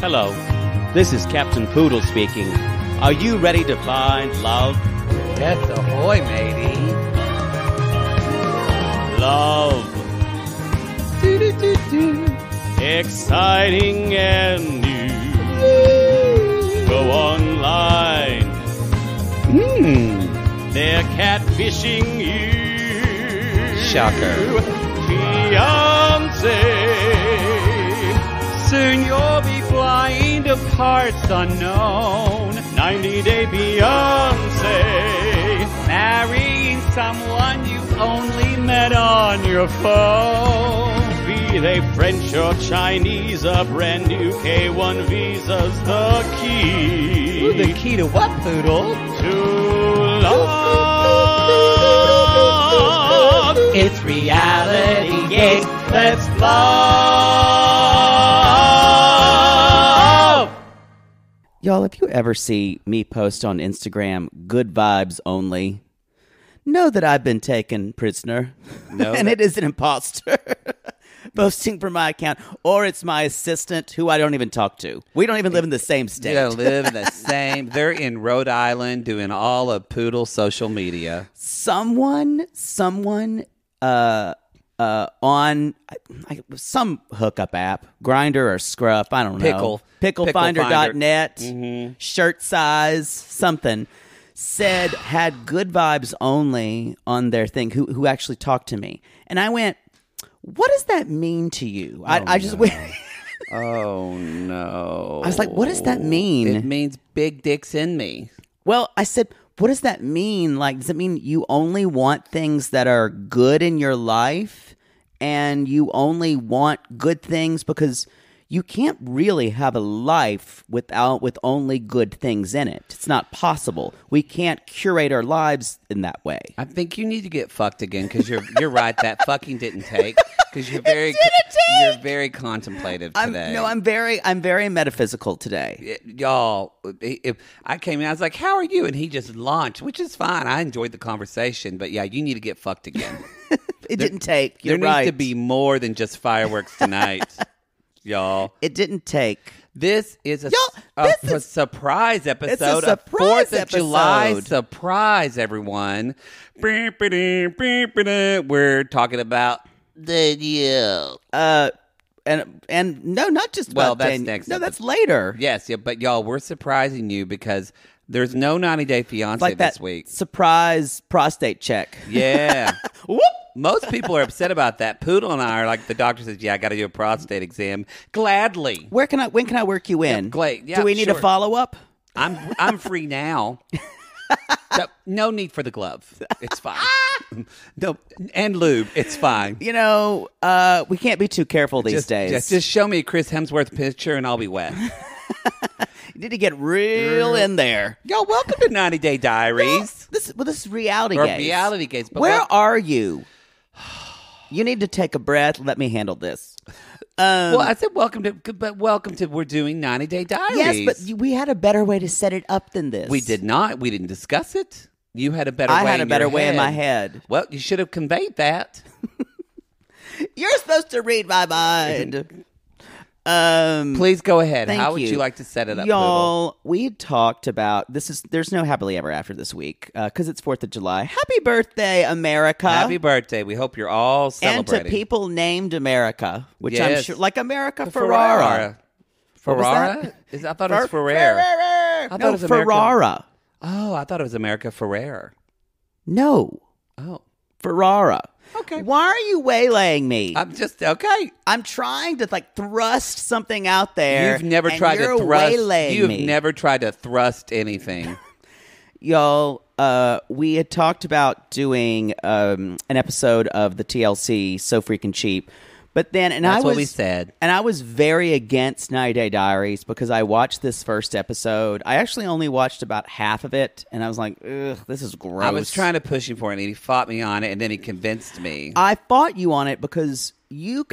Hello, this is Captain Poodle speaking. Are you ready to find love? Yes, ahoy, matey. Love. Exciting and new. Go online. They're catfishing you. Shocker. Fiancé. Soon you'll be flying to parts unknown. 90-day Beyonce. Marrying someone you only met on your phone. Be they French or Chinese, a brand new K1 visa's the key. Ooh, the key to what, Poodle? To love. It's reality game. Let's love. Y'all, if you ever see me post on Instagram, good vibes only, know that I've been taken prisoner. No, and it is an imposter posting for my account, or it's my assistant who I don't even talk to. We don't even live in the same state. You don't live in the same. They're in Rhode Island doing all of Poodle social media. Someone on some hookup app, Grindr or Scruff, I don't know. Picklefinder.net, shirt size, something, said had good vibes only on their thing, who actually talked to me. And I went, what does that mean to you? I just went. Oh, no. I was like, what does that mean? It means big dicks in me. Well, I said, what does that mean? Like, does it mean you only want things that are good in your life and you only want good things because you can't really have a life with only good things in it. It's not possible. We can't curate our lives in that way. I think you need to get fucked again because you're right. That fucking didn't take because you're very contemplative today. I'm very metaphysical today. Y'all, if I came in, I was like, "How are you?" And he just launched, which is fine. I enjoyed the conversation, but yeah, you need to get fucked again. Didn't take. You're there right. needs to be more than just fireworks tonight. Y'all, it didn't take. This is a surprise episode. It's a surprise 4th of July surprise, everyone. We're talking about Danielle. And no, not just well, about that's next. No, that's later. Yes, yeah, but y'all, we're surprising you because there's no 90-day fiancé like this week. Surprise prostate check. Yeah. Whoop. Most people are upset about that. Poodle and I are like, the doctor says, yeah, I got to do a prostate exam. Gladly. When can I work you in? Yeah, do we need a follow-up? I'm free now. No need for the glove. It's fine. No, and lube. It's fine. You know, we can't be too careful these days. Just show me a Chris Hemsworth picture and I'll be wet. You need to get real in there. Yo, welcome to 90 Day Diaries. This is reality or gaze. Reality gaze. Where are you? You need to take a breath. Let me handle this. Well, I said welcome to we're doing 90 Day Diaries. Yes, but we had a better way to set it up than this. We did not. We didn't discuss it. You had a better way. I had a better way in my head. Well, you should have conveyed that. You're supposed to read my mind. Please go ahead. How would you like to set it up, y'all? We talked about this. There's no happily ever after this week because it's 4th of July. Happy birthday, America! Happy birthday. We hope you're all celebrating. And to people named America, which yes. I'm sure, like America Ferrara. Ferrara? I thought it was Ferrer. I thought it was Ferrara. Oh, I thought it was America Ferrer. No. Oh, Ferrara. Okay. Why are you waylaying me? I'm just okay. I'm trying to thrust something out there. You've never tried to thrust. You've never tried to thrust anything. Y'all, we had talked about doing an episode of the TLC So Freaking Cheap. But then, that's what we said. And I was very against 90 Day Diaries because I watched this first episode. I actually only watched about half of it, and I was like, ugh, this is gross. I was trying to push him for it, and he fought me on it, and then he convinced me. I fought you on it because you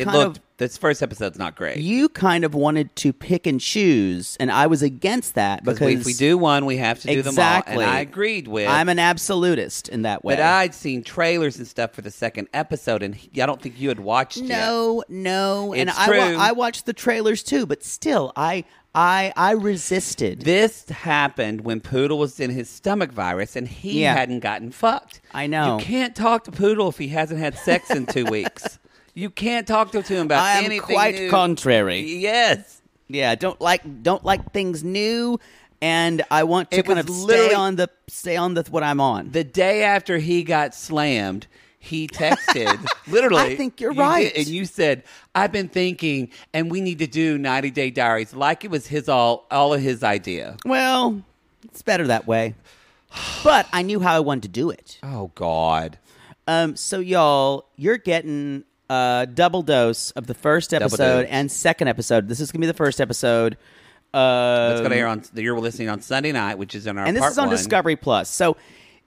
This first episode's not great. You kind of wanted to pick and choose, and I was against that because if we do one, we have to do them all. And I agreed with. I'm an absolutist in that way. But I'd seen trailers and stuff for the second episode, and I don't think you had watched it. No. It's and true. I watched the trailers too, but still, I resisted. This happened when Poodle was in his stomach virus, and he hadn't gotten fucked. I know. You can't talk to Poodle if he hasn't had sex in 2 weeks. You can't talk to him about I am anything quite new. contrary. Yes. Yeah, don't like things new, and I want to It kind was of literally- stay on the what I'm on. The day after he got slammed, he texted, literally. I think you're you right. did, and you said, I've been thinking, and we need to do 90 Day Diaries, like it was all of his idea. Well, it's better that way. But I knew how I wanted to do it. Oh, God. So y'all, you're getting a double dose of the first episode dose. and second episode. This is going to be the first episode. That's going to air on, you're listening on Sunday night, which is in our And this part is on one. Discovery Plus. So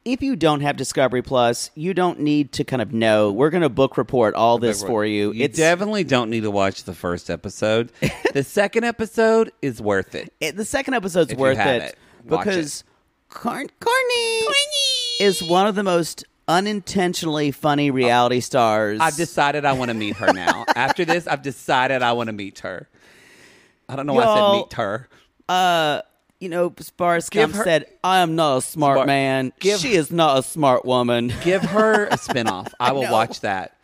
if you don't have Discovery Plus, you don't need to kind of know. We're going to book report all this for you. You definitely don't need to watch the first episode. The second episode is worth it. The second episode's If you worth have it it, watch because Courtney is one of the most unintentionally funny reality stars. I've decided I want to meet her now. After this, I've decided I want to meet her. I don't know why I said meet her. As Forrest Gump said, I am not a smart man. She is not a smart woman. Give her a spinoff. I will watch that.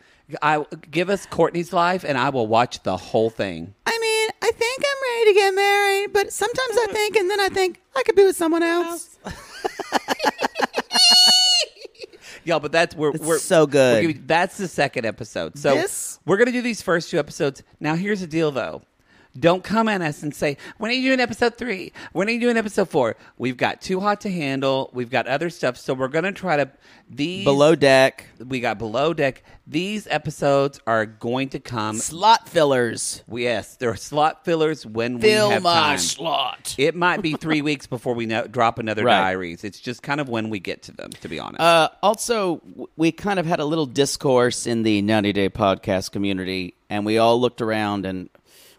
Give us Courtney's life, and I will watch the whole thing. I mean, I think I'm ready to get married, but sometimes I think, and then I think I could be with someone else. Yeah, but we're so good. That's the second episode. So we're going to do these first 2 episodes. Now, here's the deal, though. Don't come at us and say, when are you doing episode 3? When are you doing episode 4? We've got Too Hot to Handle. We've got other stuff. So we're going to try to... Below Deck. We got Below Deck. These episodes are going to come... Slot fillers. Yes, they're slot fillers when we have time. Slot. It might be 3 weeks before we drop another Diaries. It's just kind of when we get to them, to be honest. Also, we kind of had a little discourse in the 90 Day Podcast community, and we all looked around and...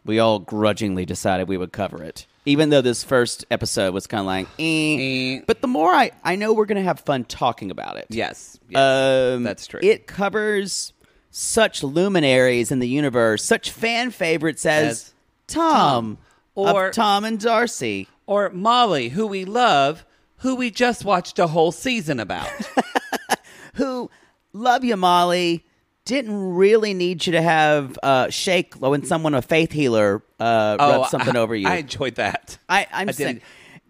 we all grudgingly decided we would cover it. Even though this first episode was kind of like, But the more I know we're going to have fun talking about it. Yes, that's true. It covers such luminaries in the universe, such fan favorites as Tom, or of Tom and Darcy. Or Molly, who we love, who we just watched a whole season about. Who, love you, Molly. Didn't really need you to have shake when someone, a faith healer, rub something over you. I enjoyed that. I'm saying.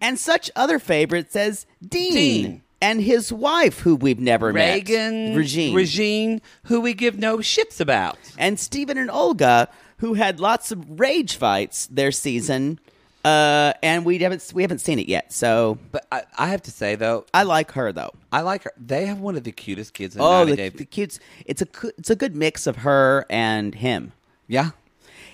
And such other favorites as Dean and his wife, who we've never met. Regine, who we give no shits about. And Stephen and Olga, who had lots of rage fights their season. And we haven't seen it yet. So, but I have to say though, I like her though. I like her. They have one of the cutest kids in 90 Day. The cutes. It's a good mix of her and him. Yeah,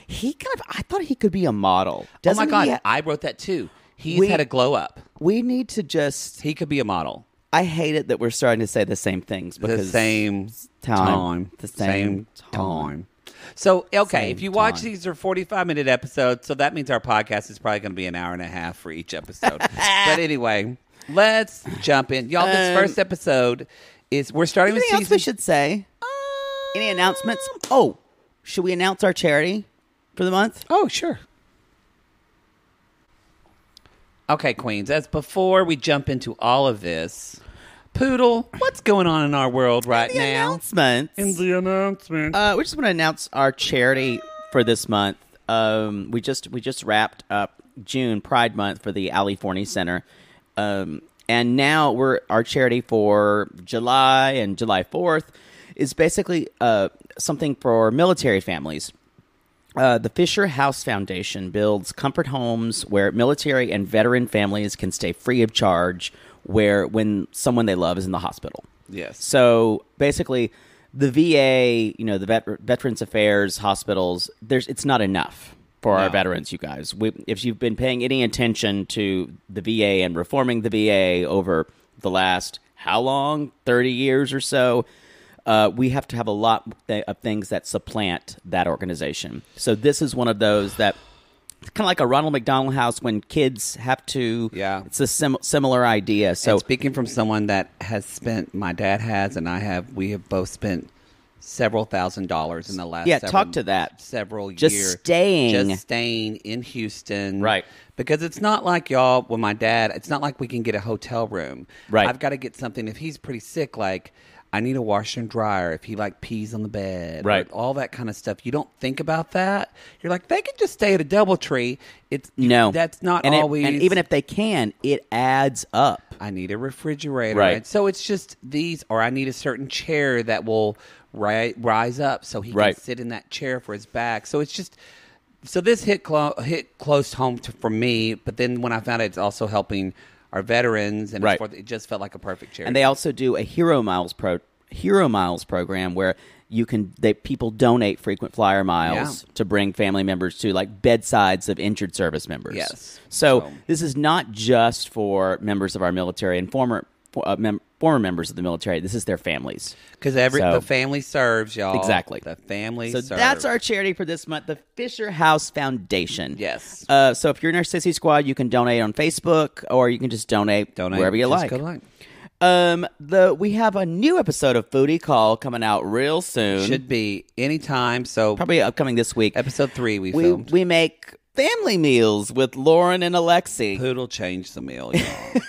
I thought he could be a model. Oh my God, I wrote that too. He's had a glow up. We need to he could be a model. I hate it that we're starting to say the same things because the same time. The same time. So, okay, Same if you watch time. these are 45-minute episodes, so that means our podcast is probably going to be an hour and a half for each episode. But anyway, let's jump in. Y'all, this first episode we're starting with anything season... else we should say? Any announcements? Oh, should we announce our charity for the month? Oh, sure. Okay, Queens, as before we jump into all of this... Poodle, what's going on in our world right now? Announcements. In the announcement. We just want to announce our charity for this month. We just wrapped up June Pride Month for the Ali Forney Center, and now our charity for July and July 4th is basically something for military families. The Fisher House Foundation builds comfort homes where military and veteran families can stay free of charge when someone they love is in the hospital. Yes. So basically, the VA, the Veterans Affairs hospitals, it's not enough for our veterans, you guys. If you've been paying any attention to the VA and reforming the VA over the last, how long? 30 years or so, we have to have a lot of things that supplant that organization. So this is one of those that kind of like a Ronald McDonald House when kids have to. Yeah, it's a similar idea. So and speaking from someone that has spent, my dad has, and I have, we have both spent several $1,000s in the last talk to that several just years staying in Houston, right? Because it's not like y'all. With my dad, it's not like we can get a hotel room, right? I've got to get something if he's pretty sick, like. I need a washer and dryer if he pees on the bed. Right. All that kind of stuff. You don't think about that. You're like, they can just stay at a DoubleTree. No. That's not and always. And even if they can, it adds up. I need a refrigerator. Right. So it's just these, or I need a certain chair that will rise up so he can sit in that chair for his back. So it's just, so this hit close home for me. But then when I found out it's also helping our veterans, and it just felt like a perfect charity. And they also do a Hero Miles program where people donate frequent flyer miles to bring family members to like bedsides of injured service members. Yes. So this is not just for members of our military and former members of the military. This is their families. Because the family serves, y'all. Exactly. The family serves. So that's our charity for this month, the Fisher House Foundation. Yes. So if you're in our Sissy Squad, you can donate on Facebook, or you can just donate wherever you like. Go to we have a new episode of Foodie Call coming out real soon. Should be anytime. So probably upcoming this week. Episode 3 we filmed. We make family meals with Lauren and Alexi. Poodle changed the meal, y'all.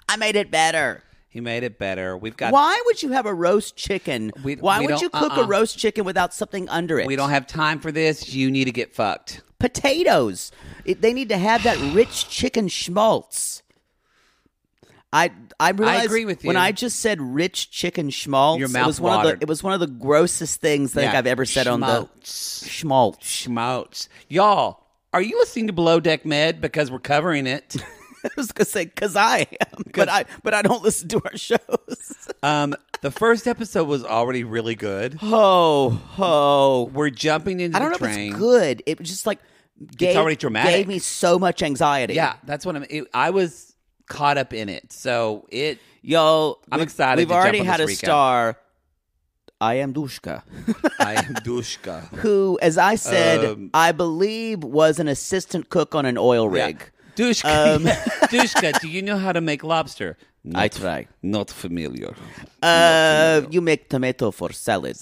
I made it better. He made it better. We've got. Why would you have a roast chicken? Why would you cook a roast chicken without something under it? We don't have time for this. You need to get fucked. Potatoes. They need to have that rich chicken schmaltz. I realized I agree with you. When I just said rich chicken schmaltz, your mouth watered. It was one of the grossest things I've ever said on the schmaltz. Y'all, are you listening to Below Deck Med because we're covering it? I was gonna say because I am, but I don't listen to our shows. The first episode was already really good. We're jumping into. I don't the know train. If it's good. It was just like it's already dramatic. Gave me so much anxiety. Yeah, that's what I was caught up in it. So I'm excited. We've already had a star. I am Dushka. Who, as I said, I believe was an assistant cook on an oil rig. Yeah. Dushka, do you know how to make lobster? I try. Not familiar. You make tomato for salad.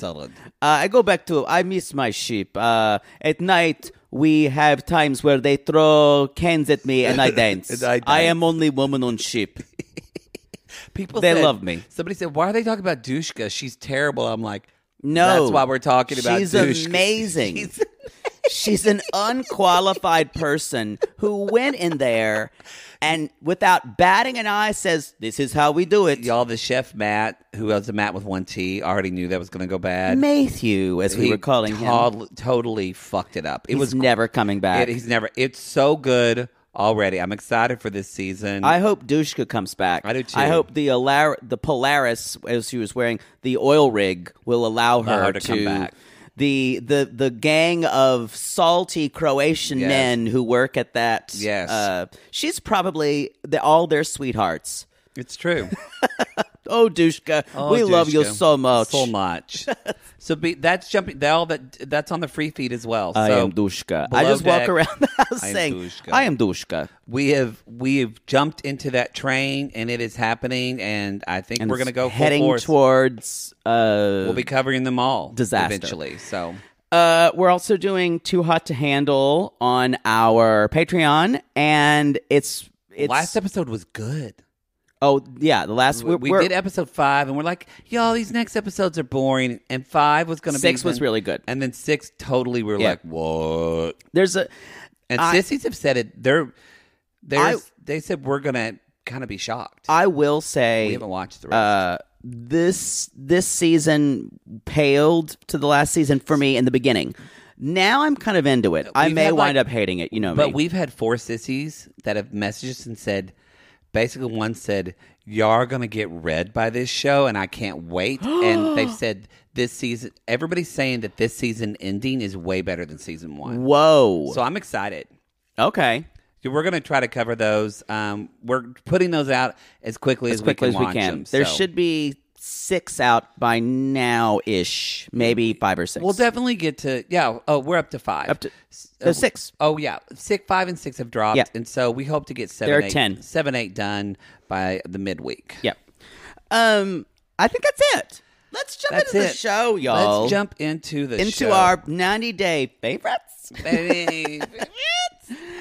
I go back to, I miss my sheep. At night, we have times where they throw cans at me and I dance. I am only woman on ship. They love me. Somebody said, why are they talking about Dushka? She's terrible. I'm like, no. That's why we're talking about Dushka. She's amazing. She's an unqualified person who went in there and without batting an eye says, this is how we do it. Y'all, the chef Matt, who was a Matt with one T, already knew that was going to go bad. Matthew, as we were calling him. Totally fucked it up. He's never coming back. It's so good already. I'm excited for this season. I hope Dushka comes back. I do too. I hope the Polaris, as she was wearing, the oil rig, will allow her to come back. The gang of salty Croatian men who work at that. Yes. She's probably all their sweethearts. It's true. Oh, Dushka, we love you so much. So much. So that's jumping. That's on the free feed as well. I am Dushka. I just walk around the house saying, I am Dushka. We have jumped into that train, and it is happening, and I think we're going to go heading towards we'll be covering them all disaster eventually. So we're also doing Too Hot to Handle on our Patreon, and it's last episode was good. Oh, yeah, the last... We did episode 5, and we're like, y'all, these next episodes are boring, and 5 was going to be... 6 was really good. And then 6 totally, we were like, what? And sissies have said it, they said we're going to kind of be shocked. I will say... We haven't watched the rest. This season paled to the last season for me in the beginning. Now I'm kind of into it. I may wind up hating it, But we've had 4 sissies that have messaged us and said... Basically, one said, y'all are going to get read by this show, and I can't wait. And they've said this season, everybody's saying that this season ending is way better than season 1. Whoa. So I'm excited. Okay. So we're going to try to cover those. We're putting those out as quickly as we can watch them. There should be 6 out by now-ish, maybe 5 or 6. We'll definitely get to we're up to 5. Up to 6. Oh yeah, 5 and 6 have dropped, and so we hope to get 7, 8 done by the midweek. Yeah. I think that's it. Let's jump into the show, y'all. Let's jump into our 90-day favorites.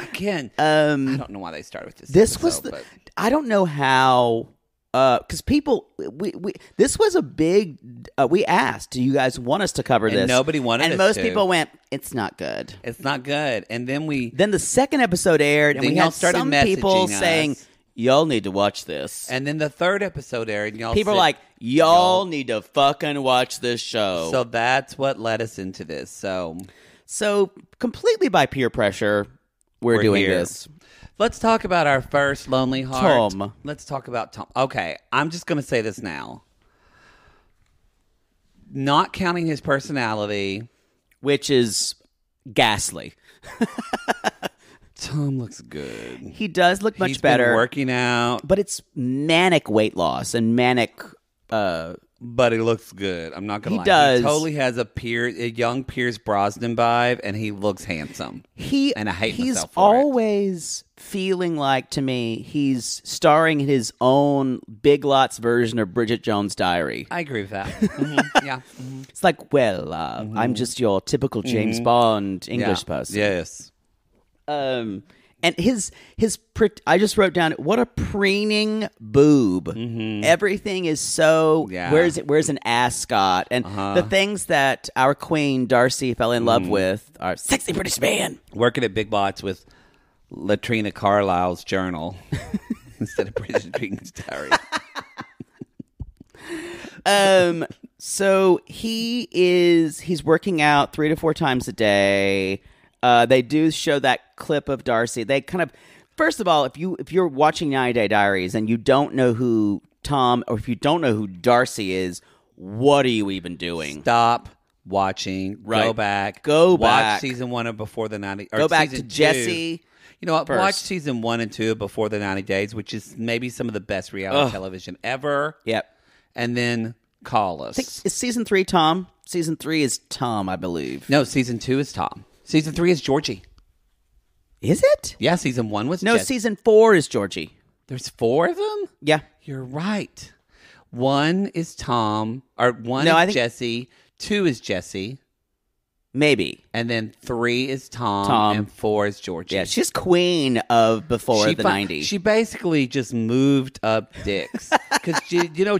Again, I don't know why they started with this. This episode, was I don't know how. Because people, this was a big. We asked, "Do you guys want us to cover this?" Nobody wanted, and most people went, "It's not good. It's not good." And then the second episode aired, and we had some people saying, "Y'all need to watch this." And then the third episode aired, and people are like, "Y'all need to fucking watch this show." So that's what led us into this. So completely by peer pressure, we're doing this. Let's talk about our first Lonely Heart. Tom. Let's talk about Tom. Okay, I'm just going to say this now. Not counting his personality, which is ghastly. Tom looks good. He does look much better. He's been working out. But it's manic weight loss and manic... but he looks good. I'm not going to lie. Does. He totally has a young Pierce Brosnan vibe, and he looks handsome. And I hate myself for it. He's always feeling like, to me, he's starring in his own Big Lots version of Bridget Jones' Diary. I agree with that. Mm-hmm. Yeah. Mm-hmm. It's like, well, I'm just your typical James Bond English person. Yes. And his I just wrote down, what a preening boob. Mm-hmm. Everything is so, where's an ascot? And the things that our queen, Darcy, fell in love with are sexy British man. Working at Big Lots with Latrina Carlisle's journal instead of Bridget Jones' Diary. So he's working out 3 to 4 times a day. They do show that clip of Darcy. They kind of, first of all, if you're watching 90 Day Diaries and you don't know who Tom, or if you don't know who Darcy is, what are you even doing? Stop watching. Right. Go back. Watch season 1 of Before the 90. Go back to Jesse. You know what? First. Watch season 1 and 2 of Before the 90 Days, which is maybe some of the best reality television ever. Yep. And then call us. Is season 3 Tom? Season 3 is Tom, I believe. No, season 2 is Tom. Season 3 is Georgie. Is it? Yeah, season 1 was No, season 4 is Georgie. There's 4 of them? Yeah. You're right. 1 is Tom, or 1 is Jesse, 2 is Jesse. Maybe. And then 3 is Tom. And 4 is Georgie. Yeah, she's queen of Before the 90s. She basically just moved up dicks. Because,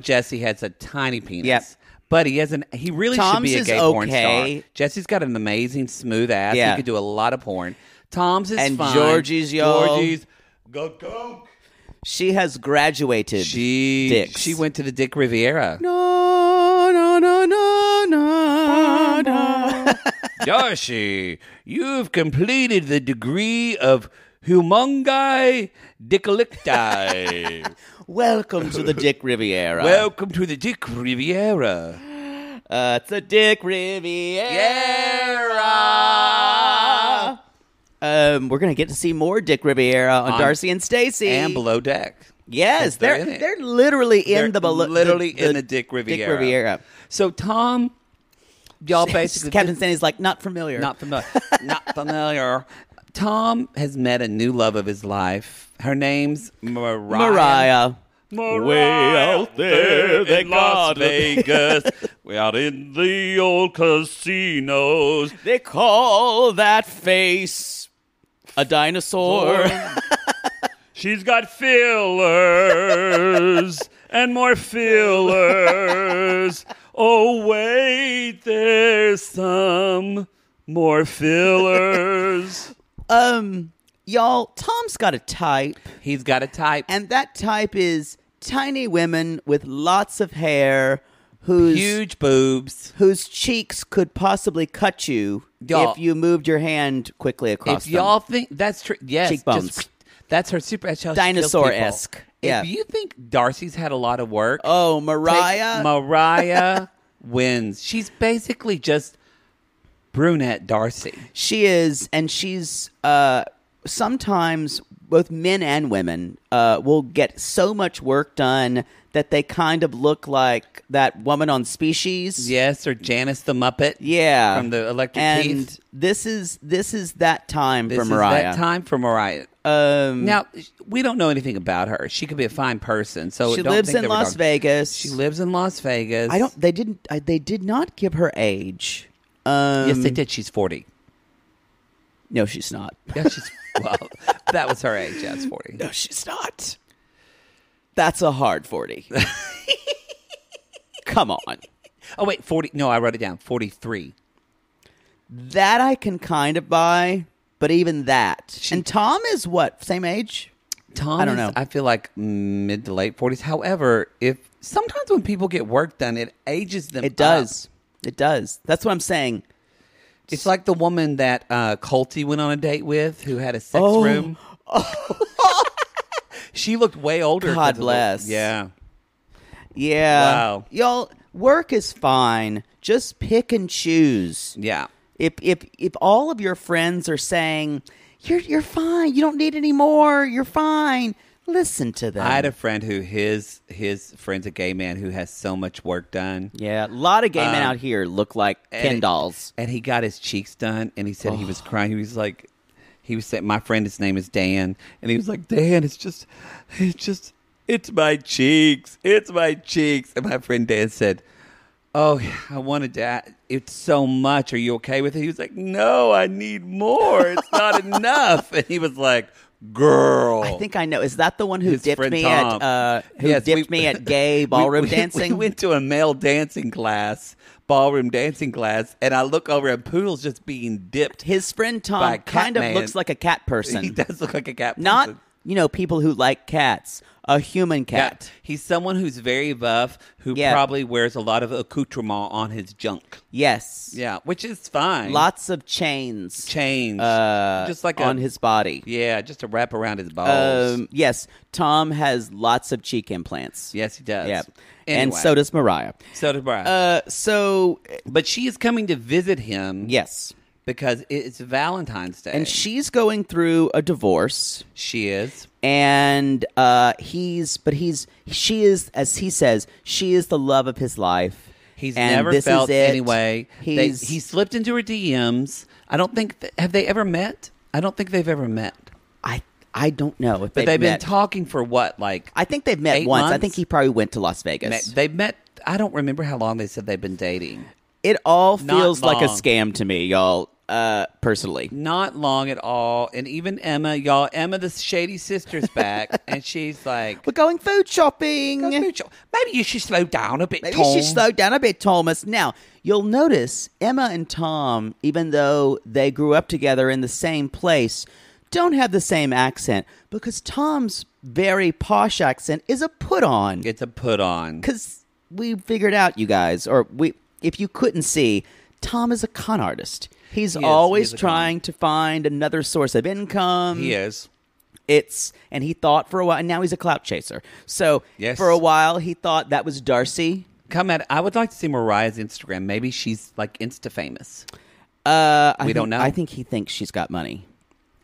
Jesse has a tiny penis. Yep. But he really Tom's should be a gay porn star. Jesse's got an amazing smooth ass. Yeah. He could do a lot of porn. Tom's is and fine. Georgie's, y'all. Georgie's, go. She has graduated. Dicks. She went to the Dick Riviera. No. Darcy, you've completed the degree of humongi dickalicti. Welcome to the Dick Riviera. Welcome to the Dick Riviera. It's the Dick Riviera. We're gonna get to see more Dick Riviera on Darcy and Stacy and Below Deck. Yes, they're literally in the Dick Riviera. Dick Riviera. So Tom, y'all basically Captain Sandy's like not familiar. Not familiar. Tom has met a new love of his life. Her name's Mariah. Way out there in Las Vegas, way out in the old casinos. They call that face a dinosaur. She's got fillers and more fillers. Oh, wait, there's some more fillers. Y'all, Tom's got a type. He's got a type. And that type is tiny women with lots of hair, whose huge boobs, whose cheeks could possibly cut you if you moved your hand quickly across them. If y'all think that's true, yes, cheekbones. That's her super dinosaur-esque. Yeah. If you think Darcy's had a lot of work, Mariah wins. She's basically just brunette Darcy. She is, and she's sometimes both men and women will get so much work done that they kind of look like that woman on Species. Yes, or Janice the Muppet. Yeah. From the Electric and Teeth. This is that time for Mariah. This is that time for Mariah. Now, we don't know anything about her. She could be a fine person. So she lives in Las Vegas. She lives in Las Vegas. They did not give her age. Yes, they did. She's 40. No, she's not. Yeah, well, that was her age. Yeah, it's 40. No, she's not. That's a hard 40. Come on. Oh, wait, 40. No, I wrote it down. 43. That I can kind of buy, but even that. And Tom is what? Same age? Tom I don't know. I feel like mid to late 40s. However, sometimes when people get work done, it ages them It does. It does. That's what I'm saying. It's like the woman that Colty went on a date with who had a sex room. She looked way older. God bless. Yeah. Yeah. Wow. Y'all, work is fine. Just pick and choose. Yeah. If all of your friends are saying, you're fine, you don't need any more, you're fine, listen to them. I had a friend who his friend's a gay man who has so much work done. Yeah, a lot of gay men out here look like Ken dolls. And he got his cheeks done, and he said he was crying. He was saying, my friend, his name is Dan, and he was like, Dan, it's my cheeks. It's my cheeks. And my friend Dan said, oh, I wanted to, it's so much. Are you okay with it? He was like, no, I need more. It's not enough. And he was like, girl. I think I know. Is that the one who His dipped friend me Tom. at me at gay ballroom dancing? We went to a male dancing class, ballroom dancing class, and I look over and Poodle's just being dipped. His friend by a Tom cat kind of man. looks like a cat person. He does look like a cat person. Not, people who like cats. A human cat. Yeah. He's someone who's very buff, who probably wears a lot of accoutrement on his junk. Yes. Yeah, which is fine. Lots of chains. Just like on his body. Yeah, just to wrap around his balls. Yes. Tom has lots of cheek implants. Yes, he does. Yeah. Anyway. And so does Mariah. But she is coming to visit him. Yes. Because it's Valentine's Day. And she's going through a divorce. She is. And she is, as he says, she is the love of his life. He's and never this felt is it. anyway. He slipped into her DMs. I don't think, have they ever met? I don't think they've ever met. I don't know if they've met. been talking for what, like I think they've met once. months? I think he probably went to Las Vegas. They've met, I don't remember how long they said they've been dating. It all feels Not like a long. scam to me, y'all, personally. Not long at all. And even Emma, Emma the shady sister's back, and she's like, we're going food shopping. Maybe you should slow down a bit, Maybe Tom. you should slow down a bit, Thomas. Now, you'll notice Emma and Tom, even though they grew up together in the same place, don't have the same accent because Tom's very posh accent is a put-on. It's a put-on. Because we figured out, you guys, if you couldn't see, Tom is a con artist. He's always trying to find another source of income. He is. And he thought for a while, and now he's a clout chaser. So for a while, he thought that was Darcy. I would like to see Mariah's Instagram. Maybe she's like Insta famous. We don't know. I think he thinks she's got money.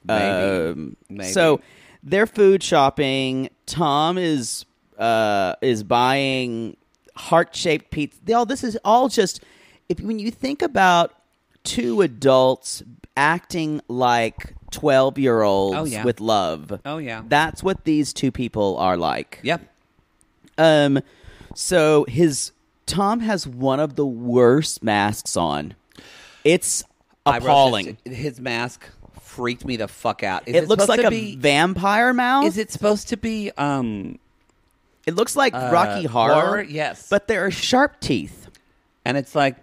Maybe. So they're food shopping. Tom is buying heart-shaped pizza. This is all just when you think about two adults acting like 12-year-olds with love. Oh yeah, that's what these two people are like. Yep. So Tom has one of the worst masks on. It's appalling. His mask freaked me the fuck out. It looks like a vampire mouth. Is it supposed to be? It looks like Rocky Horror. Yes, but there are sharp teeth, and it's like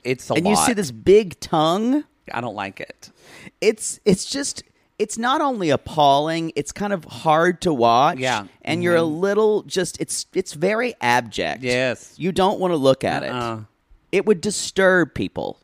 it's a lot. And you see this big tongue. I don't like it. It's not only appalling, it's kind of hard to watch. Yeah. And you're a little it's very abject. Yes. You don't want to look at it. It would disturb people,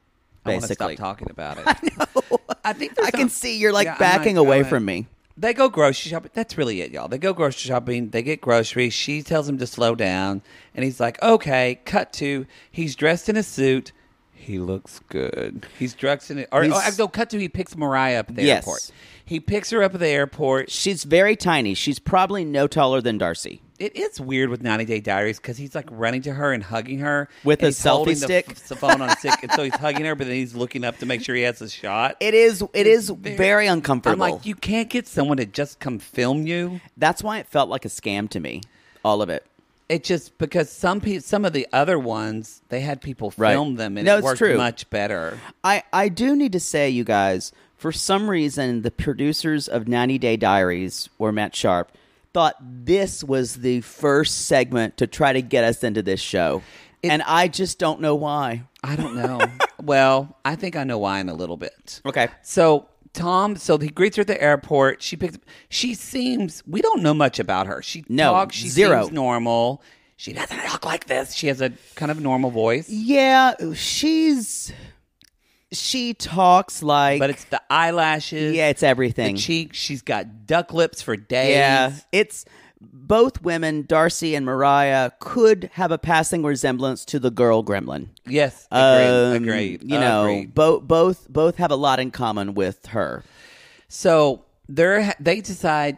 basically. I want to stop talking about it. I know. I think I can see you're backing away from me. They go grocery shopping. That's really it, y'all. They go grocery shopping. They get groceries. She tells him to slow down. And he's like, okay, cut to. He's dressed in a suit. He looks good. He's dressed in it. Or go cut to he picks Mariah up at the airport. He picks her up at the airport. She's very tiny. She's probably no taller than Darcy. It is weird with 90 Day Diaries because he's like running to her and hugging her with a selfie stick. The phone on a stick, and so he's hugging her, but then he's looking up to make sure he has a shot. It is very uncomfortable. I'm like, you can't get someone to just come film you. That's why it felt like a scam to me. All of it. It just because some of the other ones they had people film them and it worked much better. I do need to say, you guys, for some reason, the producers of 90 Day Diaries, or Matt Sharp, thought this was the first segment to try to get us into this show. And I just don't know why. I don't know. Well, I think I know why in a little bit. Okay. So he greets her at the airport. She seems, we don't know much about her. She zero. Seems normal. She doesn't talk like this. She has a kind of normal voice. Yeah, she talks like... But it's the eyelashes. Yeah, it's everything. The cheeks. She's got duck lips for days. Yeah, it's... Both women, Darcy and Mariah, could have a passing resemblance to the girl gremlin. Yes, agreed. Both have a lot in common with her. So they decide,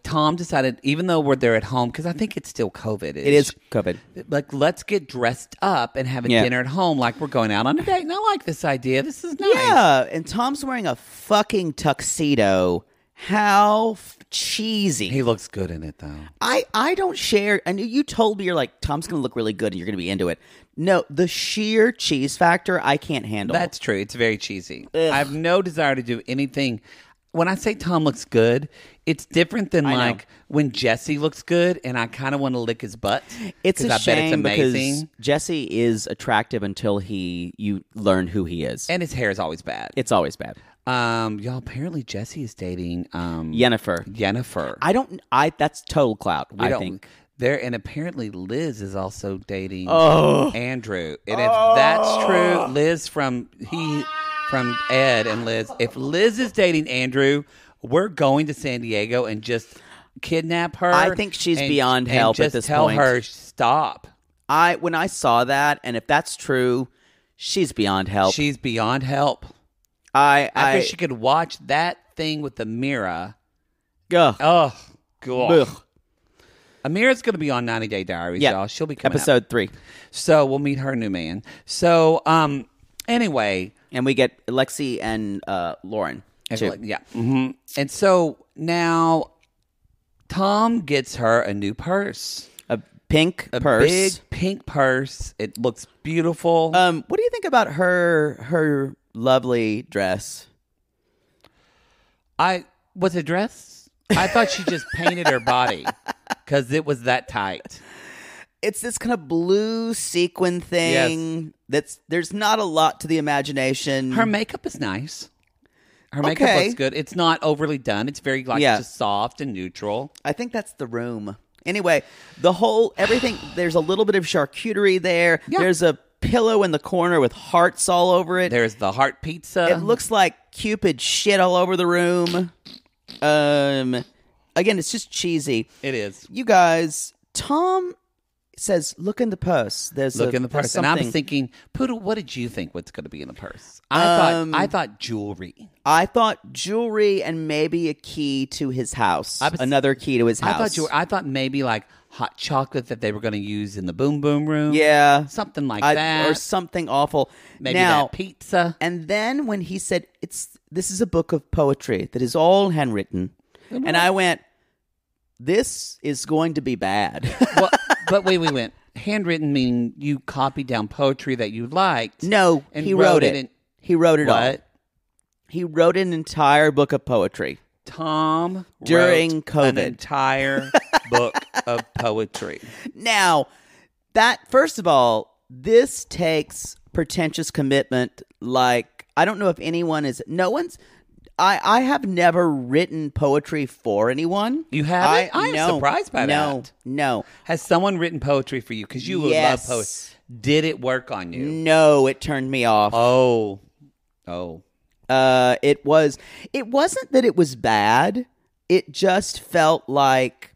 Tom decided, even though they're at home, because I think it's still COVID. It is COVID. Like, let's get dressed up and have a dinner at home like we're going out on a date. And I like this idea. This is nice. Yeah, and Tom's wearing a fucking tuxedo. How cheesy. He looks good in it, though. I don't share. And you told me, you're like, Tom's going to look really good and you're going to be into it. No, the sheer cheese factor, I can't handle. That's true. It's very cheesy. Ugh. I have no desire to do anything. When I say Tom looks good, it's different than like when Jesse looks good and I kind of want to lick his butt. It's a shame because Jesse is attractive until you learn who he is. And his hair is always bad. It's always bad. Y'all, apparently Jesse is dating Yennefer. That's total clout, I think. And apparently Liz is also dating Andrew. And if that's true, Liz from Ed and Liz, if Liz is dating Andrew, we're going to San Diego and just kidnap her. I think she's beyond help at this point. Tell her stop. When I saw that, and if that's true, she's beyond help. She's beyond help. After she could watch that thing with Amira. Ugh. Oh, God. Ugh. Amira's going to be on 90 Day Diaries, y'all. She'll be coming Episode 3. So we'll meet her new man. So, anyway. And we get Lexi and Lauren, too. Yeah. Mm-hmm. And so now Tom gets her a new purse. A pink purse. A big pink purse. It looks beautiful. What do you think about her lovely dress? Was it dress? I thought she just painted her body because it was that tight. It's this kind of blue sequin thing. Yes. There's not a lot to the imagination. Her makeup is nice. Her makeup looks good. It's not overly done. It's very just soft and neutral. I think that's the room. Anyway, everything. There's a little bit of charcuterie there. Yeah. There's a pillow in the corner with hearts all over it. There's the heart pizza. It looks like Cupid shit all over the room. Again, it's just cheesy. It is. You guys, Tom says, "Look in the purse." Look in the purse, and I was thinking, Poodle, what did you think what's going to be in the purse? I thought jewelry. I thought jewelry and maybe a key to his house. Another key to his house. I thought maybe like hot chocolate that they were going to use in the boom boom room. Yeah. Something like that. Or something awful. Maybe that pizza. And then when he said, this is a book of poetry that is all handwritten. And I went, this is going to be bad. Well, but we went, handwritten meaning you copied down poetry that you liked. No, he wrote it. He wrote it all. He wrote an entire book of poetry. Tom during wrote COVID. An entire book of poetry. Now, first of all, this takes pretentious commitment. Like, I don't know if anyone is. No one's. I have never written poetry for anyone. You haven't? I am surprised by that. No. Has someone written poetry for you? Because you love poetry. Did it work on you? No, it turned me off. Oh. It wasn't that it was bad. It just felt like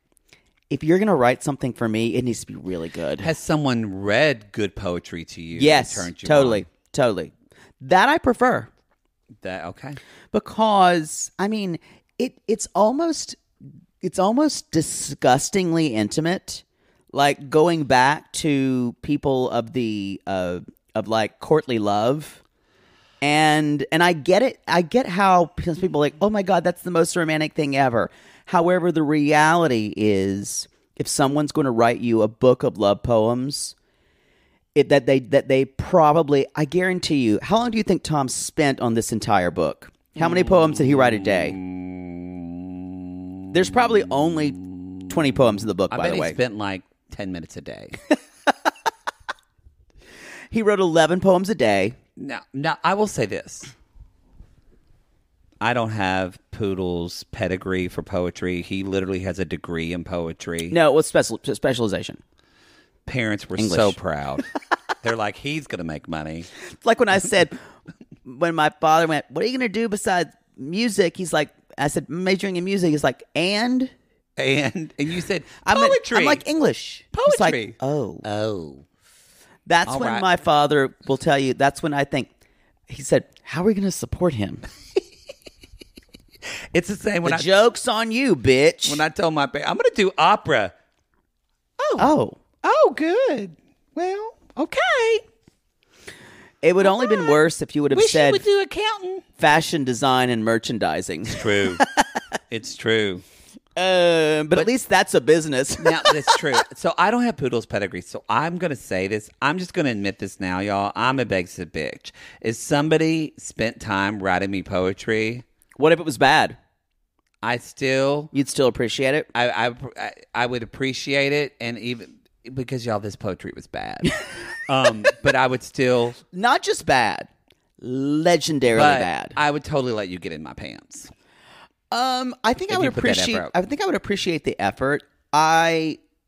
if you're going to write something for me, it needs to be really good. Has someone read good poetry to you? Yes, and turned you totally. on? Totally. That I prefer. That okay. Because, I mean, it's almost disgustingly intimate. Like going back to people of the of like courtly love. And I get it. I get how people are like, oh my God, that's the most romantic thing ever. However, the reality is, if someone's going to write you a book of love poems, that they probably, I guarantee you, how long do you think Tom spent on this entire book? How many poems did he write a day? There's probably only 20 poems in the book, by the way. He spent like 10 minutes a day. He wrote 11 poems a day. Now, I will say this. I don't have Poodle's pedigree for poetry. He literally has a degree in poetry. No, what's specialization? Parents were English. so proud. They're like, he's going to make money. It's like when I said, when my father went, what are you going to do besides music? He's like, I said, majoring in music. He's like, and you said, poetry. I'm like, English. Poetry. He's like, oh. That's All when right. my father will tell you, that's when I think, he said, how are we going to support him? It's the same when The joke's on you, bitch. when I told my parents, I'm going to do opera. Oh. Oh, good. Well, okay. It would only been worse if you would have said would do accounting. fashion design and merchandising. True. It's true. But at least that's a business. Now, that's true. So I don't have Poodle's pedigree. So I'm going to say this. I'm just going to admit this now, y'all. I'm a basic bitch. If somebody spent time writing me poetry, What if it was bad? you'd still appreciate it? I would appreciate it, and even because y'all, this poetry was bad. But I would still Not just bad, legendarily bad. I would totally let you get in my pants. I think I If would you put that appreciate. effort out. I think I would appreciate the effort.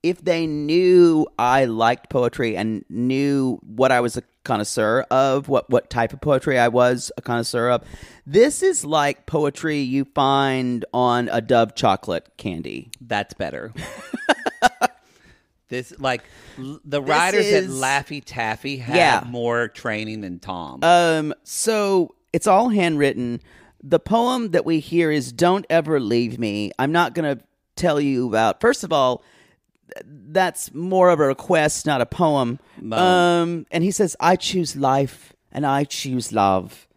If they knew I liked poetry and knew what I was a connoisseur of, what type of poetry I was a connoisseur of. This is like poetry you find on a Dove chocolate candy. That's better. The writers at Laffy Taffy have more training than Tom. So it's all handwritten. The poem that we hear is "Don't Ever Leave Me." I'm not going to tell you about. First of all, that's more of a request, not a poem. And he says, "I choose life and I choose love."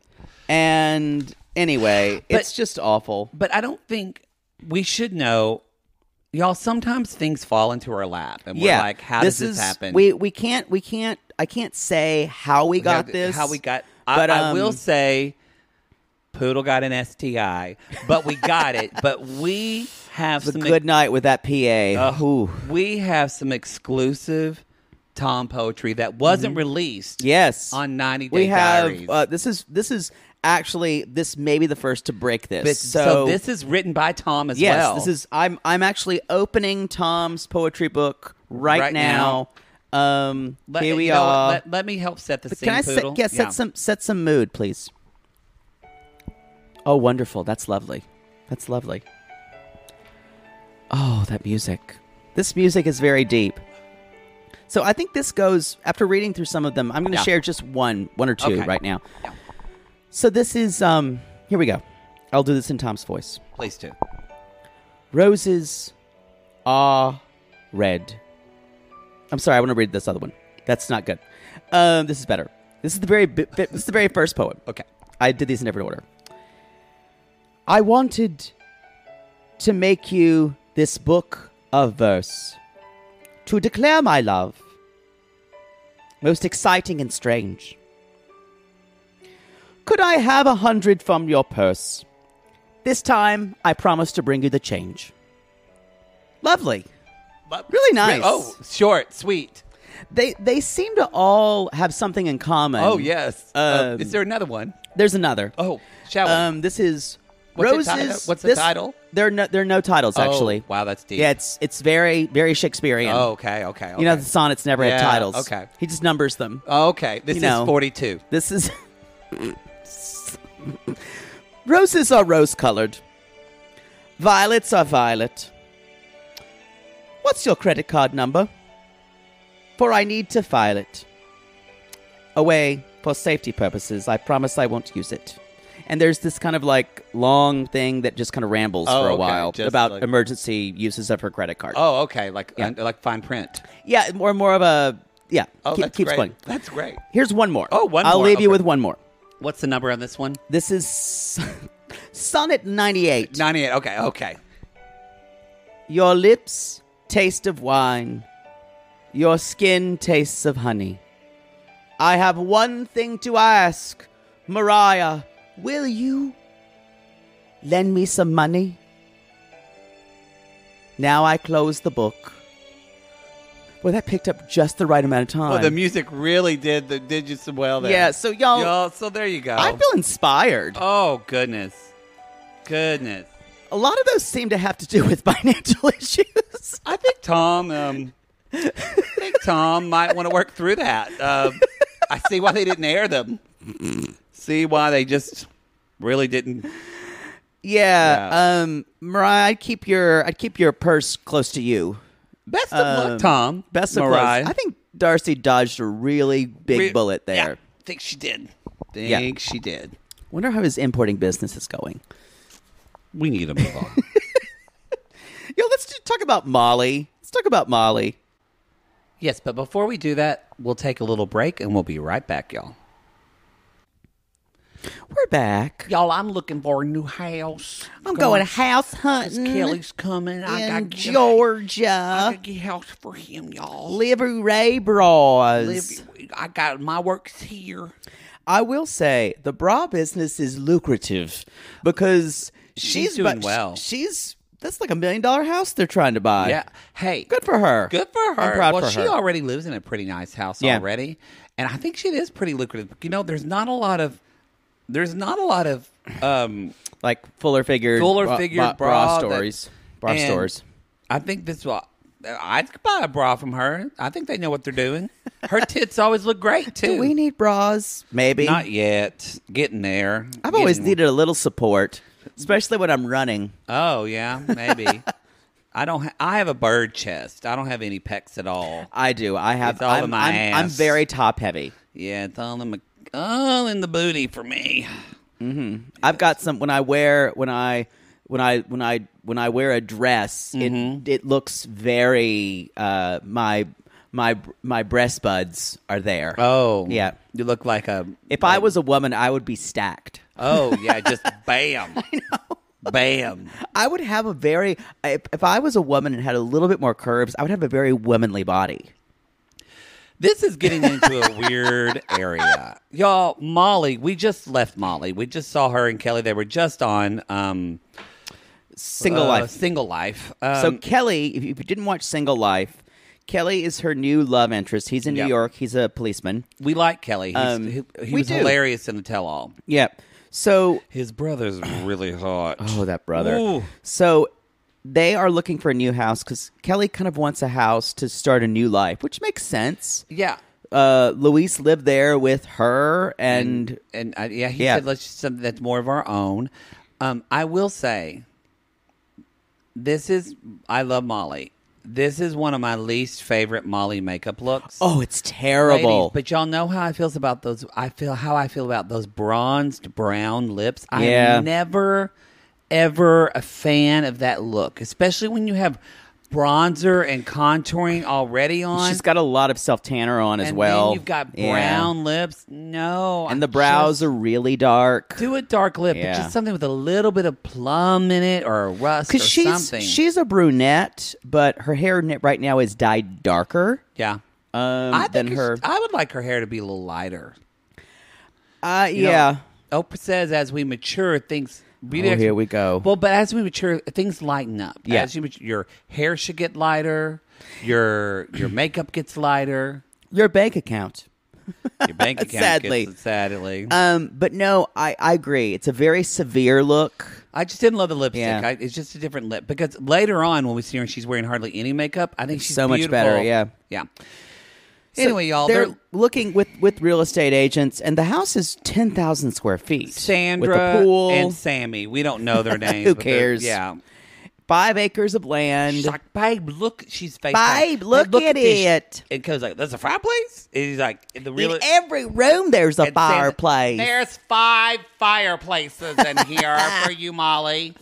And anyway, it's just awful. But I don't think we should know. Y'all, sometimes things fall into our lap, and we're like, "How does this happen?" We can't. I can't say how we got this. But I will say, Poodle got an STI, but we got it. But we have It's a some good night with that PA. Ooh. We have some exclusive Tom poetry that wasn't released. Yes, on 90 Day we Diaries. have. This is actually this may be the first to break this. So this is written by Tom as well. Yes, this is. I'm actually opening Tom's poetry book right now. Here we are. Let me help set the scene. Can I Poodle? set some mood, please? Oh, wonderful! That's lovely. That's lovely. Oh, that music. This music is very deep. So I think this goes, after reading through some of them, I'm going to share just one or two right now. Yeah. So this is, here we go. I'll do this in Tom's voice. Please do. Roses are red. I'm sorry, I want to read this other one. That's not good. This is better. This is the very first poem. Okay. I did these in different order. I wanted to make you this book of verse, to declare my love, most exciting and strange. Could I have 100 from your purse? This time, I promise to bring you the change. Lovely. Really nice. Oh, short, sweet. They seem to all have something in common. Oh, yes. Is there another one? There's another. Oh, shall we? This is What's Roses. What's the title? There are no titles, actually. Wow, that's deep. Yeah, it's very, very Shakespearean. Oh, okay. You know, the sonnets never had titles. Okay. He just numbers them. Okay, this is 42. This is... Roses are rose-colored. Violets are violet. What's your credit card number? For I need to file it. Away For safety purposes, I promise I won't use it. And there's this kind of like long thing that just kind of rambles for a while about like emergency uses of her credit card. Oh, okay. Like fine print. Yeah, more of a... Yeah, oh, keeps great. going. That's great. Here's one more. Oh, one more. I'll leave you with one more. What's the number on this one? This is Sonnet 98. 98. Okay. Your lips taste of wine. Your skin tastes of honey. I have one thing to ask. Mariah, will you lend me some money? Now I close the book. Well, that picked up just the right amount of time. Well, the music really did you some well there. Yeah, so y'all... So there you go. I feel inspired. Oh, goodness. A lot of those seem to have to do with financial issues. I think Tom might want to work through that. I see why they didn't air them. See why they just really didn't. Yeah. Mariah, I'd keep your purse close to you. Best of luck, Tom. Best of Mariah. luck. I think Darcy dodged a really big bullet there. Yeah, think she did. She did. Wonder how his importing business is going. We need to move on. Let's talk about Molly. Yes, but before we do that, we'll take a little break and we'll be right back, y'all. We're back. Y'all, I'm looking for a new house. I'm going house hunting. Kelly's coming. In Georgia. I got to get a house for him, y'all. Livery Ray Bras. I got my works here. I will say the bra business is lucrative because she's doing well. That's like $1 million house they're trying to buy. Yeah. Hey. Good for her. I'm proud for her. She already lives in a pretty nice house already. And I think she is pretty lucrative. There's not a lot of like fuller figured bra stores. I think this will. I'd buy a bra from her. I think they know what they're doing. Her tits always look great too. Do we need bras? Maybe not yet. Getting there. I've always needed a little support, especially when I'm running. Oh yeah, maybe. I have a bird chest. I don't have any pecs at all. I do. I have. It's all in my ass. I'm very top heavy. Yeah, it's all in the booty for me. Mm-hmm. I've got some when I wear a dress. Mm-hmm. It looks very my breast buds are there. Oh yeah, you look like a. If I was a woman, I would be stacked. Oh yeah, just bam. I know. Bam. I would have if I was a woman and had a little bit more curves, I would have a very womanly body. This is getting into a weird area. Y'all, Molly, we just left Molly. We just saw her and Kelly. They were just on Single Life. Single Life. So Kelly, if you didn't watch Single Life, Kelly is her new love interest. He's in New York. He's a policeman. We like Kelly. He was hilarious in the tell-all. Yeah. So his brother's really hot. Oh, that brother. Ooh. So they are looking for a new house because Kelly kind of wants a house to start a new life, which makes sense. Yeah. Luis lived there with her, and he said let's do something that's more of our own. I will say, I love Molly. This is one of my least favorite Molly makeup looks. Oh, it's terrible. Ladies, but y'all know how I feel about those. I feel about those bronzed brown lips. I am never, ever a fan of that look, especially when you have bronzer and contouring already on. She's got a lot of self-tanner on as well. And then you've got brown lips. No. And the brows are really dark. Do a dark lip, but just something with a little bit of plum in it or a rust or something. She's a brunette, but her hair right now is dyed darker. Yeah. Than her. I would like her hair to be a little lighter. Yeah. Oprah says as we mature, things... here we go. Well, but as we mature, things lighten up. Yeah. As you mature, your hair should get lighter. Your makeup gets lighter. Your bank account. Your bank account sadly. But no, I agree. It's a very severe look. I just didn't love the lipstick. Yeah. It's just a different lip. Because later on, when we see her and she's wearing hardly any makeup, I think she's so beautiful. much better. Yeah. Yeah. So anyway, y'all, they're looking with real estate agents, and the house is 10,000 square feet. Sandra with a pool and Sammy. We don't know their names. Who cares? Yeah. 5 acres of land. She's like, babe, look. She's FaceTime. Babe, look at this. it. And Co's like, there's a fireplace? And he's like, In every room, there's a fireplace. There's 5 fireplaces in here for you, Molly.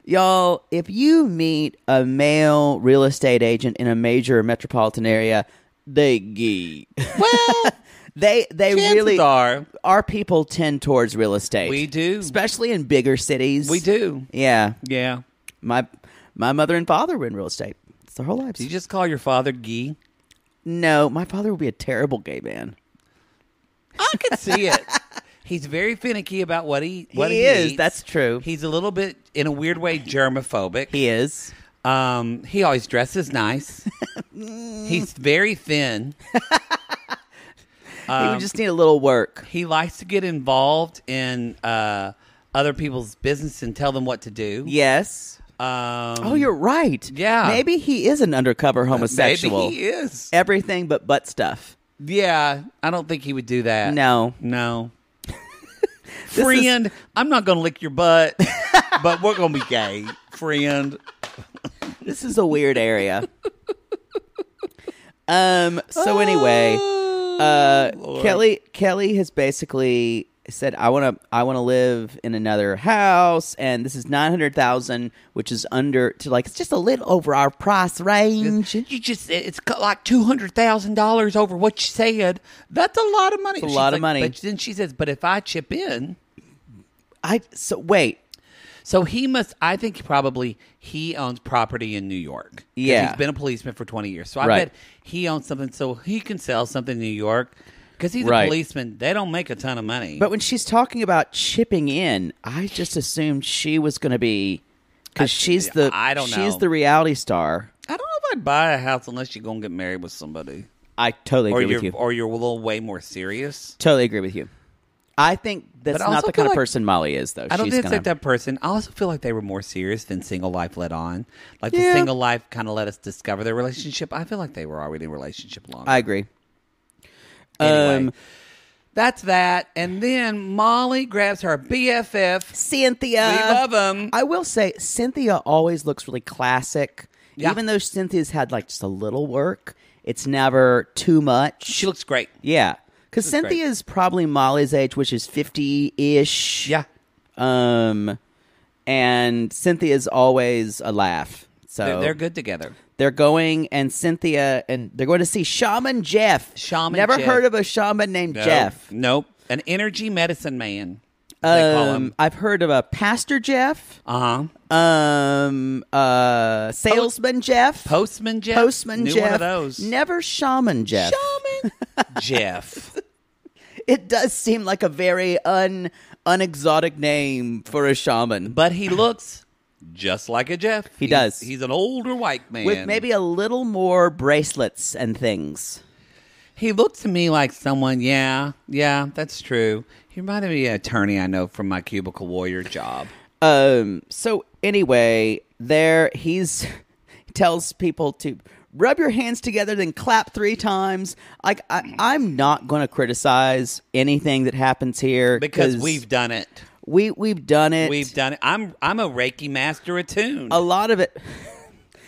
Y'all, if you meet a male real estate agent in a major metropolitan area, they geek. Well, they really are. Our people tend towards real estate. We do. Especially in bigger cities. We do. Yeah. Yeah. My mother and father were in real estate. It's their whole lives. Did you just call your father Guy? No, my father would be a terrible gay man. I can see it. He's very finicky about what he is. eats. That's true. He's a little bit, in a weird way, germophobic. He is. He always dresses nice. He's very thin. He would just need a little work. He likes to get involved in other people's business and tell them what to do. Yes. You're right. Yeah. Maybe he is an undercover homosexual. Maybe he is. Everything but butt stuff. Yeah. I don't think he would do that. No. Friend, I'm not going to lick your butt, but we're going to be gay. Friend. This is a weird area. So anyway, Kelly has basically said, I want to live in another house, and this is $900,000, which is it's just a little over our price range. It's like $200,000 over what you said. That's a lot of money. It's a lot of money. But then she says, but if I chip in, wait. So he must. I think he owns property in New York. Yeah, he's been a policeman for 20 years. So I right. bet he owns something, so he can sell something in New York. Because he's right. a policeman, they don't make a ton of money. But when she's talking about chipping in, I just assumed she was going to be, because she's the reality star. I don't know if I'd buy a house unless you're going to get married with somebody. I totally agree with you. Or you're a little way more serious. Totally agree with you. I think that's not the kind of person Molly is, though. I don't think it's like that person. I also feel like they were more serious than Single Life let on. Like the Single Life kind of let us discover their relationship. I feel like they were already in a relationship longer. I agree. Anyway, that's that. And then Molly grabs her BFF. Cynthia. We love them. I will say, Cynthia always looks really classic. Yeah. Even though Cynthia's had just a little work, it's never too much. She looks great. Yeah. Because Cynthia is probably Molly's age, which is 50-ish. Yeah. And Cynthia's always a laugh. So they're good together. They're going, and Cynthia, and they're going to see Shaman Jeff. Never heard of a shaman named Jeff. Nope. An energy medicine man. They call him. I've heard of a Pastor Jeff. Salesman Jeff. Postman Jeff. Postman Knew Jeff. One of those. Never Shaman Jeff. Shaman Jeff. It does seem like a very unexotic name for a shaman. But he looks just like a Jeff. He does. He's an older white man. With maybe a little more bracelets and things. He looked to me like someone, yeah, that's true. He reminded me of an attorney I know from my Cubicle Warrior job. So anyway, he tells people to rub your hands together, then clap 3 times. Like I'm not going to criticize anything that happens here because we've done it. We've done it. We've done it. I'm a Reiki master attuned. A lot of it.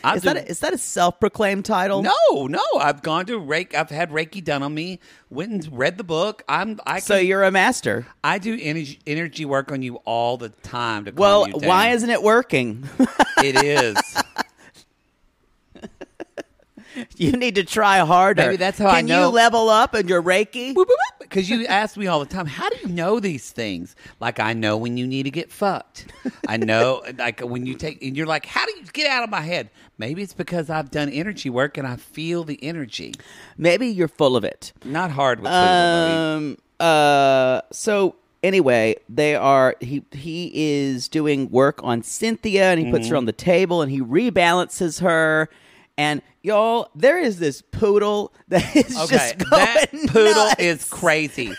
Is that a self-proclaimed title? No. I've gone to Reiki. I've had Reiki done on me. Went and read the book. So you're a master. I do energy work on you all the time. To well, calm you down. Why isn't it working? It is. You need to try harder. Maybe that's how I know. Can you level up in your Reiki? Because you ask me all the time, how do you know these things? Like, I know when you need to get fucked. I know, like, when you take, and you're like, how do you get out of my head? Maybe it's because I've done energy work and I feel the energy. Maybe you're full of it. Not hard with people, So anyway, he is doing work on Cynthia, and he puts her on the table, and he rebalances her. And y'all, there is this poodle that is just going that poodle nuts. is crazy.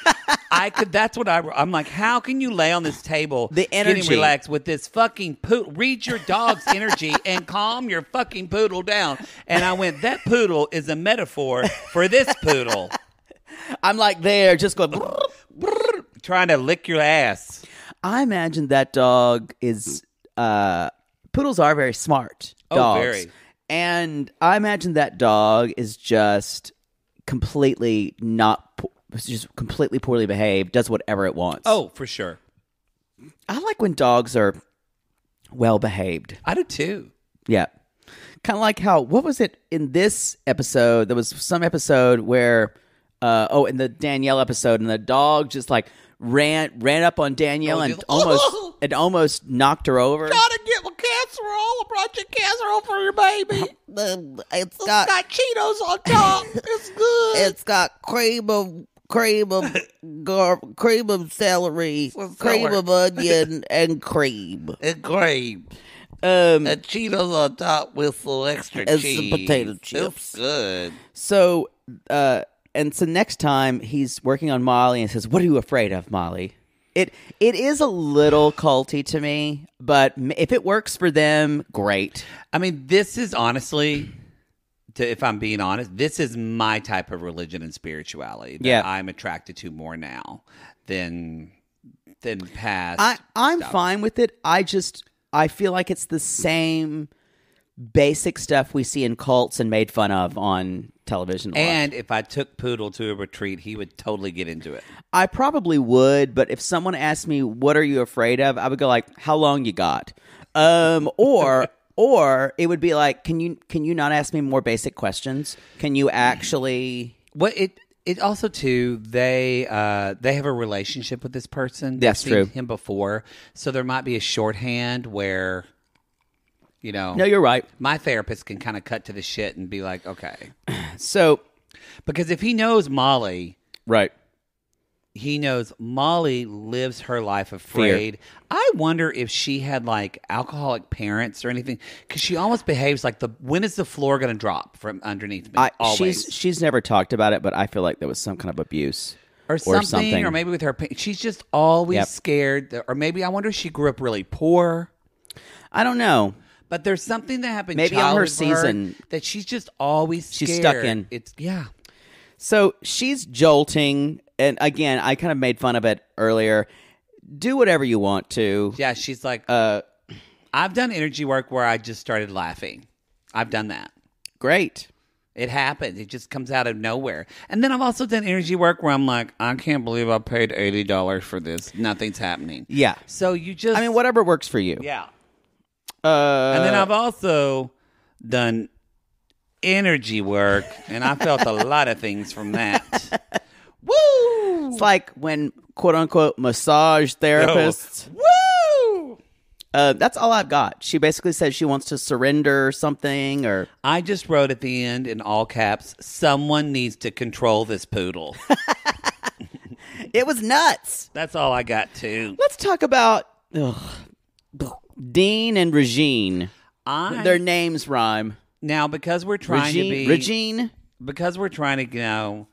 That's what I'm like, how can you lay on this table the energy getting relaxed with this fucking poodle? Read your dog's energy and calm your fucking poodle down. And I went, that poodle is a metaphor for this poodle. I'm like there just going trying to lick your ass. I imagine that dog is poodles are very smart Oh, dogs. very. And I imagine that dog is just completely just completely poorly behaved, does whatever it wants. Oh, for sure. I like when dogs are well behaved. I do too. Yeah. Kind of like how, what was it in this episode? There was some episode where, in the Danielle episode, and the dog just like ran up on Danielle and almost knocked her over. Gotta get my casserole. I brought you casserole for your baby. It's got Cheetos on top. It's good. It's got cream of celery, cream of onion, and cream. And cream. And Cheetos on top with some extra cheese. some potato chips. It's good. So, so next time he's working on Molly and says, "What are you afraid of, Molly?" It is a little culty to me, but if it works for them, great. I mean, this is honestly, if I'm being honest, this is my type of religion and spirituality that I'm attracted to more now than past. I'm stuff. fine with it. I feel like it's the same basic stuff we see in cults and made fun of on television. And if I took Poodle to a retreat, he would totally get into it. I probably would, but if someone asked me, "What are you afraid of?" I would go like, "How long you got?" Or it would be like, "Can you not ask me more basic questions? Can you actually?" Well, it also too they have a relationship with this person. That's They've true. seen him before, so there might be a shorthand where, No, you're right. my therapist can kind of cut to the shit and be like, okay, So, because if he knows Molly, right. he knows Molly lives her life afraid. I wonder if she had like alcoholic parents or anything, because she almost behaves like when is the floor going to drop from underneath me? Always. She's never talked about it, but I feel like there was some kind of abuse Or something, or maybe with her. She's just always scared. Or maybe I wonder if she grew up really poor. I don't know. But there's something that happened Maybe on her childhood for her season that she's just always scared. She's stuck in. So she's jolting, and again, I kind of made fun of it earlier. Do whatever you want to. Yeah, she's like, I've done energy work where I just started laughing. I've done that. Great. It happens. It just comes out of nowhere. And then I've also done energy work where I'm like, I can't believe I paid $80 for this. Nothing's happening. Yeah. So you just... I mean, whatever works for you. Yeah. And then I've also done energy work, and I felt a lot of things from that. Woo! It's like when, quote-unquote, massage therapists... Woo! That's all I've got. She basically says she wants to surrender something, or... I just wrote at the end, in all caps, someone needs to control this poodle. It was nuts. That's all I got, too. Let's talk about Dean and Regine. Their names rhyme. Now, because we're trying to be... Regine? Because we're trying to,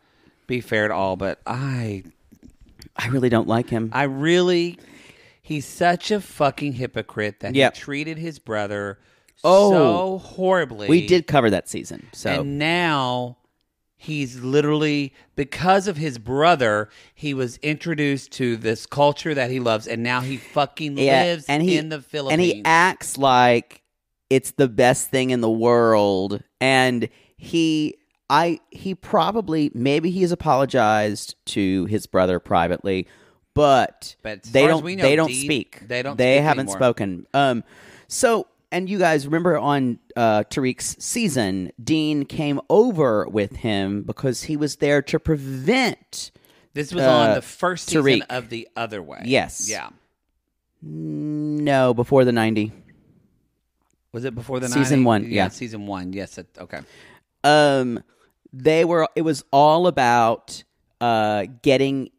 be fair to all, but I really don't like him. He's such a fucking hypocrite that he treated his brother Oh. so horribly. We did cover that season. So And now he's literally, because of his brother, he was introduced to this culture that he loves, and now he fucking lives in the Philippines. And he acts like it's the best thing in the world. And he probably, maybe he's apologized to his brother privately, but as they far as don't. we know, They don't Dean, speak. they don't They speak haven't anymore. spoken. So, and you guys remember on Tariq's season, Dean came over with him because he was there to prevent. This was on the first season Tariq. of The Other Way. Yes. Yeah. No, before the 90. Was it before the Season 90? one, yeah. Season 1. Yes. Okay. It was all about getting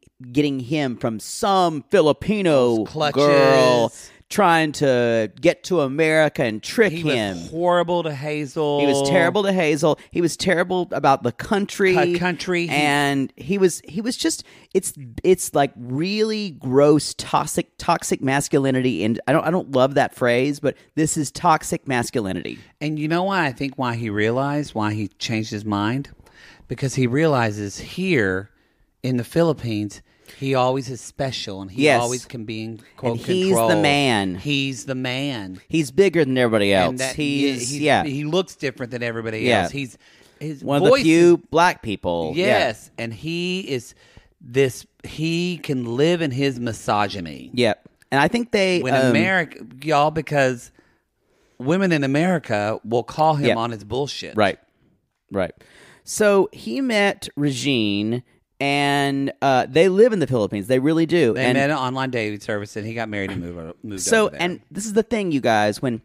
him from some Filipino Clutches. girl trying to get to America and trick He him. was horrible to Hazel. He was terrible to Hazel. He was terrible about the country. And he was just it's like really gross toxic masculinity, and I don't love that phrase, but this is toxic masculinity. And you know why I think why he changed his mind? Because he realizes here in the Philippines He always is special, and he Yes. always can be in quote And he's control. the man. He's the man. He's bigger than everybody else. And that, he looks different than everybody Yeah. else. He's his one of voice the few is- black people. Yes, and he is this. He can live in his misogyny. Yeah. Yep. And I think they When America, y'all, because women in America will call him on his bullshit. Right. So he met Regine, and they live in the Philippines. They really do. They and met an online dating service, and he got married and moved so, over there. and this is the thing, you guys. When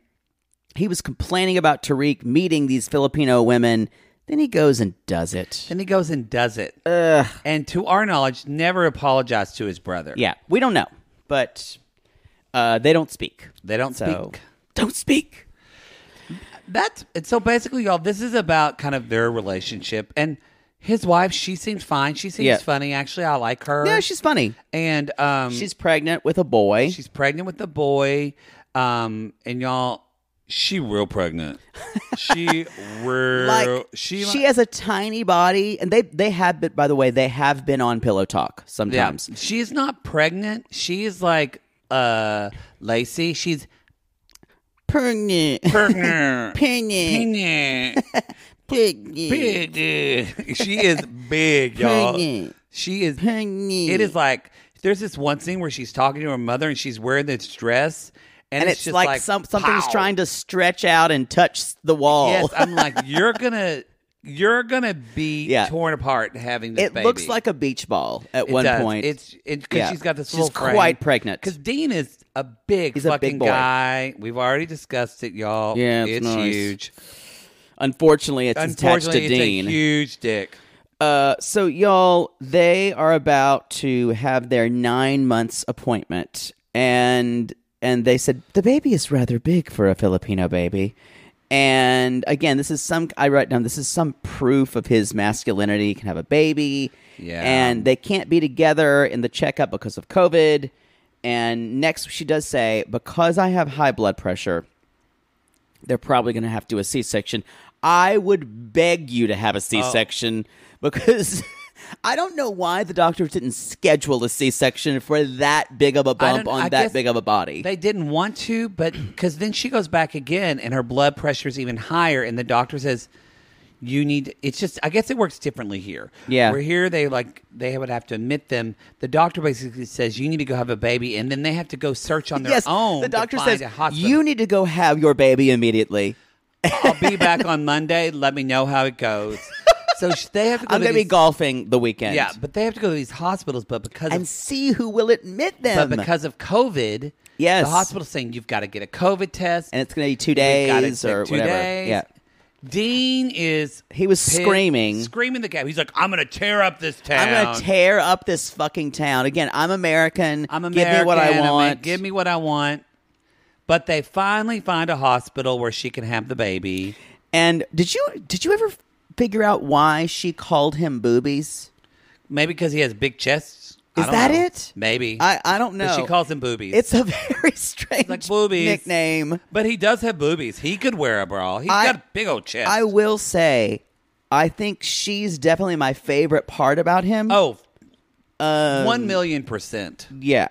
he was complaining about Tariq meeting these Filipino women, then he goes and does it. Then he goes and does it. Ugh. And to our knowledge, never apologized to his brother. Yeah, we don't know, but they don't speak. They don't So, speak. Don't speak. And so basically, y'all, this is about kind of their relationship. And his wife, she seems fine. She seems funny. Actually, I like her. Yeah, she's funny. And She's pregnant with a boy. she's pregnant with the boy. And y'all, she real pregnant. She real. She has a tiny body, and they have been. By the way, they have been on Pillow Talk sometimes. Yeah, she is not pregnant. She is like Lacey. She's Pregnant. pregnant. Pregnant. Big. She is big, y'all. Pregnant. She is. Pregnant. It is like there's this one scene where she's talking to her mother and she's wearing this dress, And it's just like something's pow. trying to stretch out and touch the wall. Yes, I'm like you're gonna be torn apart having this It baby. looks like a beach ball at It one does. point. It's because she's got this little She's frame. quite pregnant. Because Dean is a big He's a fucking big boy. guy. We've already discussed it, y'all. Yeah, it's nice. huge. Unfortunately, it's attached to It's Dean. a huge dick. So, y'all, they are about to have their 9 months appointment, and they said the baby is rather big for a Filipino baby. And again, I write down, this is some proof of his masculinity. He can have a baby. Yeah. And they can't be together in the checkup because of COVID. And next, she does say, because I have high blood pressure, they're probably going to have to do a C-section. I would beg you to have a C-section because I don't know why the doctors didn't schedule a C-section for that big of a bump on that big of a body. They didn't want to, but because then she goes back again and her blood pressure is even higher, and the doctor says you need. It's just, I guess it works differently here. Yeah, where here they would have to admit them. The doctor basically says you need to go have a baby, and then they have to go search on their own. The doctor to find says a hospital. you need to go have your baby immediately. I'll be back on Monday. Let me know how it goes. So they have to go I'm going to be golfing the weekend. Yeah, but they have to go to these hospitals, but because see who will admit them. But because of COVID, yes, the hospital's saying you've got to get a COVID test, and it's going to be 2 days or 2 whatever. days. Yeah, Dean he was screaming the gap. He's like, "I'm going to tear up this town. I'm going to tear up this fucking town." Again, I'm American. I'm Give me what I want. Give me what I want. But they finally find a hospital where she can have the baby. And did you ever figure out why she called him Boobies? Maybe because he has big chests. Is that know. it? Maybe. I don't know. But she calls him Boobies. It's a very strange like boobies. nickname. But he does have boobies. He could wear a bra. He's got a big old chest. I will say, I think she's definitely my favorite part about him. Oh, 1,000,000%. Yeah.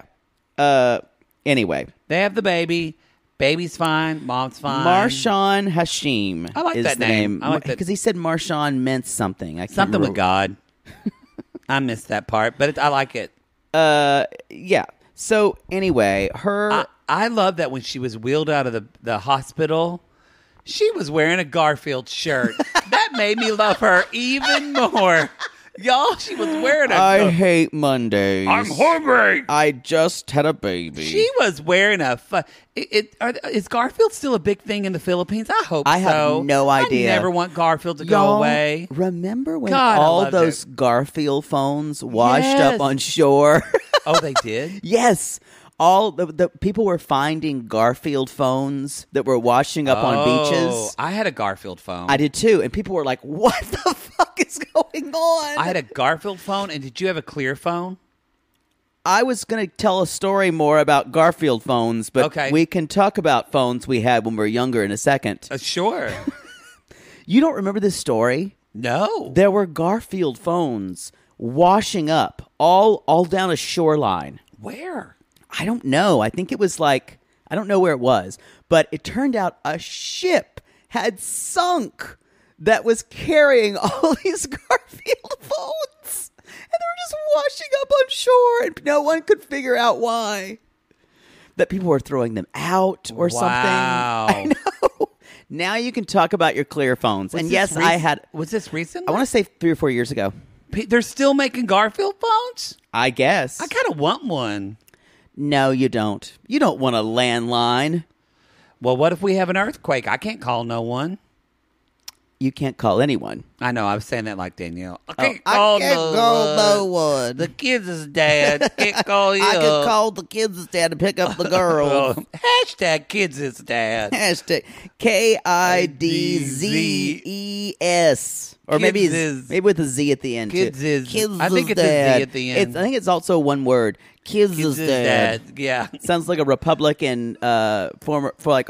Anyway. They have the baby. Baby's fine. Mom's fine. Marshawn Hashim. I like is that the name. I like that. Because he said Marshawn meant something. I can't Something remember. with God. I missed that part, but I like it. Yeah. So anyway, I love that when she was wheeled out of the hospital, she was wearing a Garfield shirt. That made me love her even more. Y'all, she was wearing I hate Mondays. I'm hungry. I just had a baby. She was wearing a. Is Garfield still a big thing in the Philippines? I hope so. I have no idea. I never want Garfield to Y'all go away. Remember when God, I all loved those it. Garfield phones washed Yes. up on shore? Oh, they did? Yes. All the people were finding Garfield phones that were washing up on beaches. I had a Garfield phone. I did too. And people were like, what the fuck is going on? I had a Garfield phone, and did you have a clear phone? I was going to tell a story more about Garfield phones, but Okay. we can talk about phones we had when we were younger in a second. Sure. You don't remember this story? No. There were Garfield phones washing up all down a shoreline. Where? I don't know. I think it was like, I don't know where it was, but it turned out a ship had sunk that was carrying all these Garfield phones. And they were just washing up on shore, and no one could figure out why. That people were throwing them out or something. I know. Now you can talk about your clear phones. And yes, I had... Was this recent? I want to say 3 or 4 years ago. They're still making Garfield phones? I guess. I kind of want one. No, you don't. You don't want a landline. Well, what if we have an earthquake? I can't call no one. You can't call anyone. I know. I was saying that like Danielle. I can't call no one. The kids' dad can't call you. I could call the kids' dad to pick up the girl. Hashtag kids' dad. Hashtag KIDZES. Or maybe with a Z at the end. Kids' too. is. I think it's a Z at the end. I think it's also one word. Kids' dad. Yeah. Sounds like a Republican former for like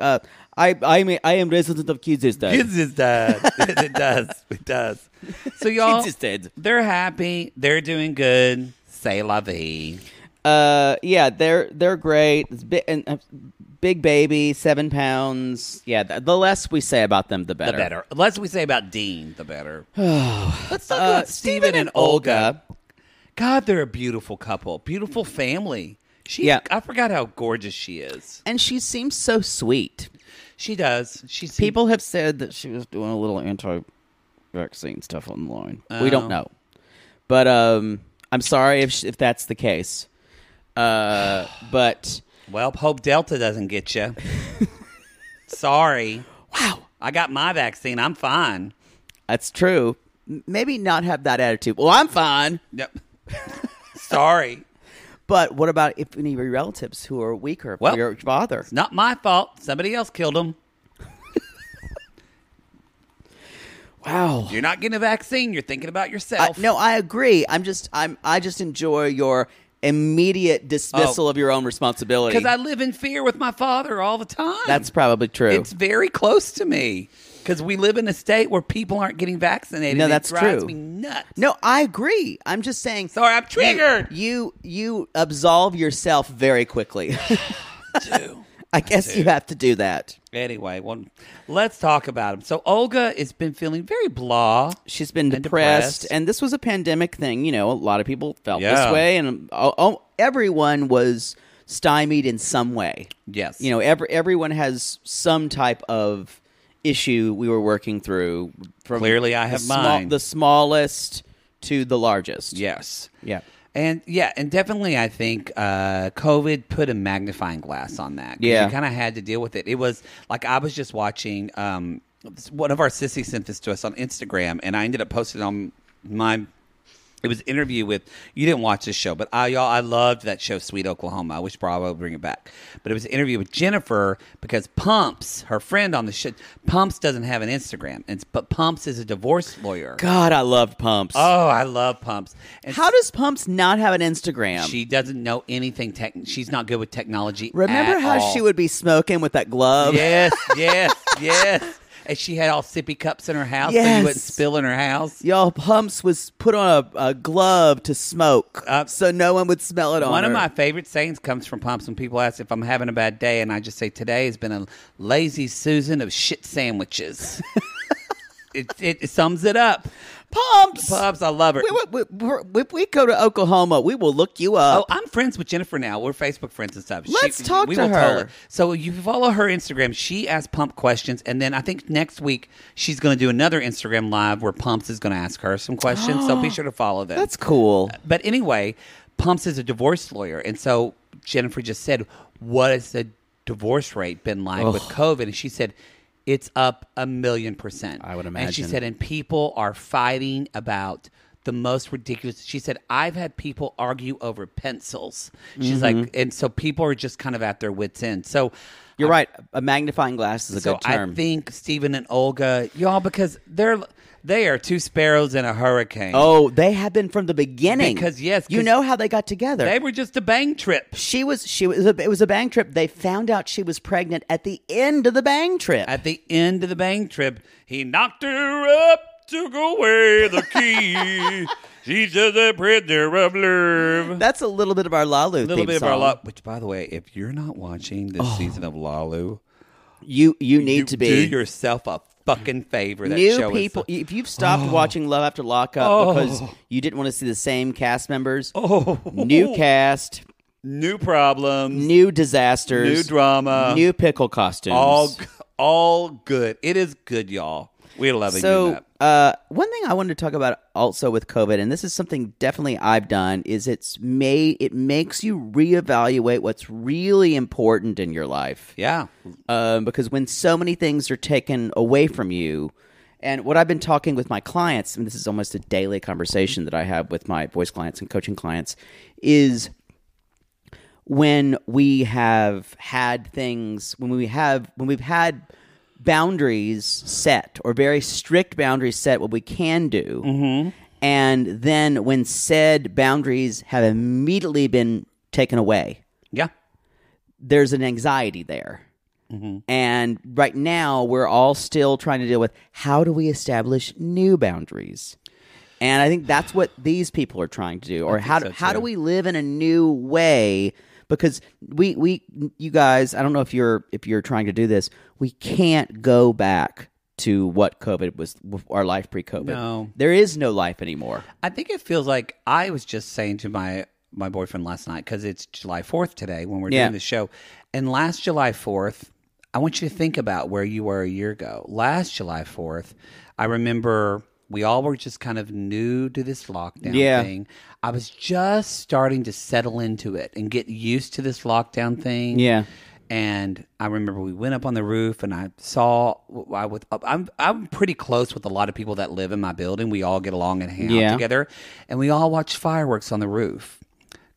I am resident of Kids' dad. Kids' dad. It does. It does. So y'all, Kids' dad. They're happy. They're doing good. C'est la vie. Yeah, they're great. It's big baby, 7 pounds. Yeah, the less we say about them, the better. The better. The less we say about Dean, the better. Let's talk about Steven and Olga. God, they're a beautiful couple. Beautiful family. I forgot how gorgeous she is. And she seems so sweet. She does. People have said that she was doing a little anti-vaccine stuff online. We don't know. But I'm sorry if that's the case. But... Well, hope Delta doesn't get you. Sorry. Wow. I got my vaccine. I'm fine. That's true. Maybe not have that attitude. Well, I'm fine. Yep. Sorry. But what about if any of your relatives who are weaker? Well, your father. It's not my fault. Somebody else killed him. Wow. You're not getting a vaccine. You're thinking about yourself. No, I agree. I just enjoy your immediate dismissal of your own responsibility. Because I live in fear with my father all the time. That's probably true. It's very close to me. Because we live in a state where people aren't getting vaccinated. No, that's true. It drives true. me nuts. No, I agree. I'm just saying. Sorry, I'm triggered. You absolve yourself very quickly. I guess you have to do that. Anyway, well, let's talk about him. So Olga has been feeling very blah. She's been depressed. And this was a pandemic thing. You know, a lot of people felt this way. And everyone was stymied in some way. Yes. You know, everyone has some type of issue we were working through. From Clearly, I have mine. The smallest to the largest. Yes. Yeah. And definitely I think COVID put a magnifying glass on that. Yeah. You kind of had to deal with it. It was like I was just watching, one of our sissies sent this to us on Instagram, and I ended up posting it on my... It was an interview with, you didn't watch this show, but I loved that show, Sweet Oklahoma. I wish Bravo would bring it back. But it was an interview with Jennifer because Pumps, her friend on the show, Pumps doesn't have an Instagram, but Pumps is a divorce lawyer. God, I loved Pumps. Oh, I love Pumps. And how does Pumps not have an Instagram? She doesn't know anything. She's not good with technology. Remember how she would be smoking with that glove? Yes. And she had all sippy cups in her house so you wouldn't spill in her house. Y'all, Pumps was put on a glove to smoke so no one would smell it on her. One of my favorite sayings comes from Pumps when people ask if I'm having a bad day, and I just say, today has been a lazy Susan of shit sandwiches. It sums it up. Pumps, I love her. If we go to Oklahoma, we will look you up. Oh, I'm friends with Jennifer now. We're Facebook friends and stuff. Let's talk to her. So you follow her Instagram. She asks Pump questions, and then I think next week she's going to do another Instagram live where Pumps is going to ask her some questions. So be sure to follow them. That's cool. But anyway, Pumps is a divorce lawyer, and so Jennifer just said, "What has the divorce rate been like with COVID?" And she said, it's up 1,000,000%. I would imagine. And she said, and people are fighting about the most ridiculous. She said, I've had people argue over pencils. She's like, and so people are just kind of at their wits' end. So you're right. A magnifying glass is a good term. I think Steven and Olga, y'all, because they are two sparrows in a hurricane. Oh, they have been from the beginning. Because you know how they got together. They were just a bang trip. It was a bang trip. They found out she was pregnant at the end of the bang trip. At the end of the bang trip, he knocked her up, took away the key. She's just a prisoner of love. That's a little bit of our Lalu A little theme bit song. of our Lalu. Which, by the way, if you're not watching this season of Lalu, You need to be. Do yourself a fucking favor. That New show people. is If you've stopped watching Love After Lockup because you didn't want to see the same cast members, new cast, new problems, new disasters, new drama, new pickle costumes. all good. It is good, y'all. We love it. So, one thing I wanted to talk about also with COVID, and this is something definitely I've done, is it makes you reevaluate what's really important in your life. Yeah. Because when so many things are taken away from you, and what I've been talking with my clients, and this is almost a daily conversation that I have with my voice clients and coaching clients, is when we have had things, when we've had boundaries set or very strict boundaries set, what we can do, and then when said boundaries have immediately been taken away, there's an anxiety there. And right now we're all still trying to deal with how do we establish new boundaries. And I think that's what these people are trying to do, or how do we live in a new way? Because you guys, I don't know if you're trying to do this, we can't go back to what COVID was, our life pre-COVID. No. There is no life anymore. I think it feels like I was just saying to my boyfriend last night, because it's July 4th today when we're doing the show. And last July 4th, I want you to think about where you were a year ago. Last July 4th, I remember we all were just kind of new to this lockdown thing. I was just starting to settle into it and get used to this lockdown thing. Yeah. And I remember we went up on the roof, and I saw. I'm pretty close with a lot of people that live in my building. We all get along and hang out together, and we all watch fireworks on the roof.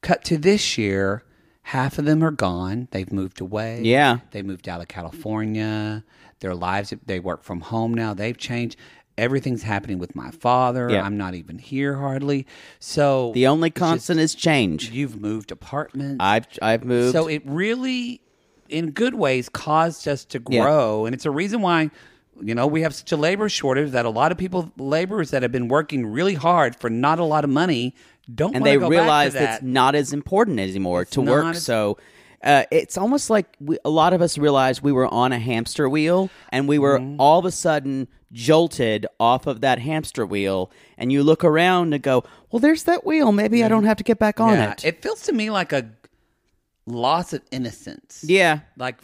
Cut to this year, half of them are gone. They've moved away. Yeah, they moved out of California. Their lives, they work from home now. They've changed. Everything's happening with my father. Yeah. I'm not even here hardly. So the only constant is change. You've moved apartments. I've moved. So it really, in good ways, caused us to grow. And it's a reason why, we have such a labor shortage that a lot of laborers that have been working really hard for not a lot of money don't want to go back to that. And they realize it's not as important anymore to work. So it's almost like a lot of us realized we were on a hamster wheel, and we were all of a sudden jolted off of that hamster wheel, and you look around and go, well, there's that wheel. Maybe I don't have to get back on it. It feels to me like a loss of innocence. Yeah. Like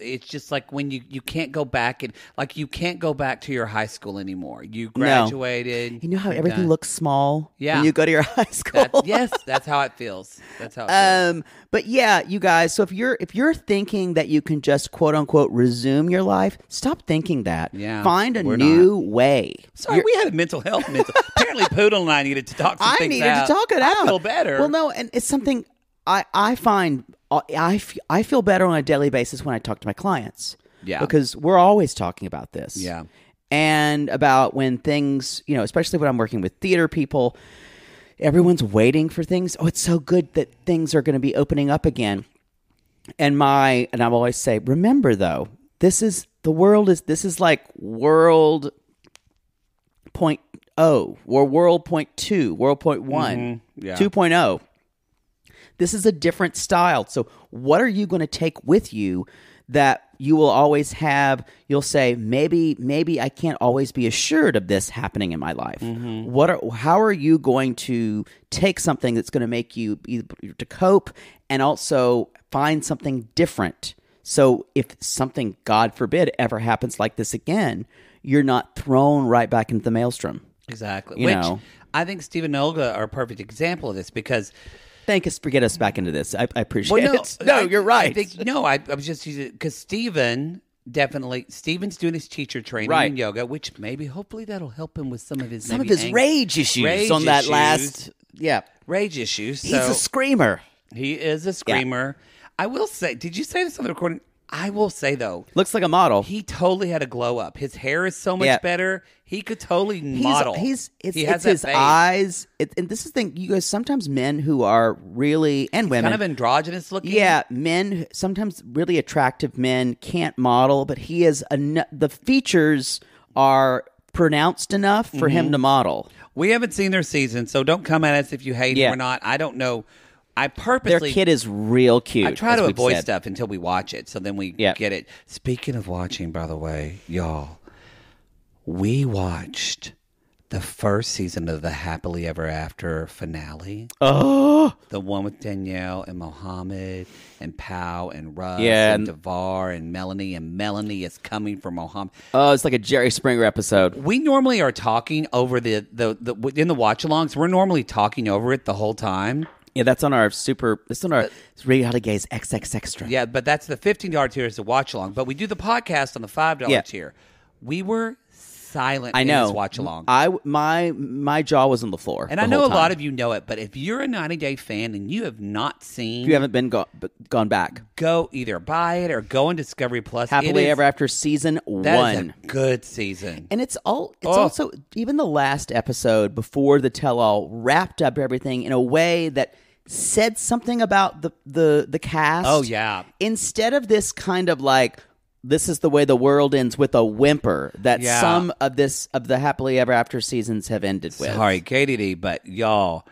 it's just like when you can't go back, and like you can't go back to your high school anymore. You graduated. No. You know how everything looks small when you go to your high school? That's how it feels. That's how it feels. But yeah, you guys, so if you're thinking that you can just quote unquote resume your life, stop thinking that. Yeah, find a new way. Sorry, we had a mental health. Apparently Poodle and I needed to talk some things out. I needed to talk it out. I feel better. Well, no, and it's something I find I feel better on a daily basis when I talk to my clients. Yeah. Because we're always talking about this. Yeah. And about when things, especially when I'm working with theater people, everyone's waiting for things. Oh, it's so good that things are going to be opening up again. And I always say, remember though, this is like world 0.0 or world 0.2, world 0.1, 2.0. This is a different style. So what are you going to take with you that you will always have? You'll say, maybe I can't always be assured of this happening in my life. How are you going to take something that's going to make you to cope and also find something different? So if something, God forbid, ever happens like this again, you're not thrown right back into the maelstrom. Exactly. Which I think Steve and Olga are a perfect example of this, because thank us for getting us back into this. I appreciate it. No, you're right. I was just using it because Steven's doing his teacher training in yoga, which hopefully that'll help him with some of his rage issues on that last rage issues. He's a screamer. He is a screamer. Yeah. I will say, did you say this on the recording? I will say, though, looks like a model. He totally had a glow up. His hair is so much better. He could totally model. It's his eyes. And this is the thing, you guys, sometimes men who are really, and women. Kind of androgynous looking. Yeah, men, sometimes really attractive men can't model, but he is, the features are pronounced enough for him to model. We haven't seen their season, so don't come at us if you hate it or not. I don't know. I purposely... Their kid is real cute. I try to avoid stuff until we watch it, so then we get it. Speaking of watching, by the way, y'all, we watched the first season of the Happily Ever After finale. Oh! The one with Danielle and Mohammed and Pau and Russ and DeVar and Melanie. And Melanie is coming for Mohammed. Oh, it's like a Jerry Springer episode. We normally are talking over in the watch-alongs. We're normally talking over it the whole time. Yeah, that's on our it's on our Reality Gaze XX Extra. Yeah, but that's the $15 tier is the watch-along. But we do the podcast on the $5 tier. We were silent in this watch-along. My jaw was on the floor. And I know a lot of you know it, but if you're a 90 Day fan and you have not seen... If you haven't been gone back. Go either buy it or go on Discovery Plus. Happily Ever After Season 1. That is a good season. And it's also, even the last episode before the tell-all wrapped up everything in a way that said something about the cast. Oh, yeah. Instead of this kind of like... This is the way the world ends with a whimper that some of the Happily Ever After seasons have ended with. Sorry, KDD, but y'all,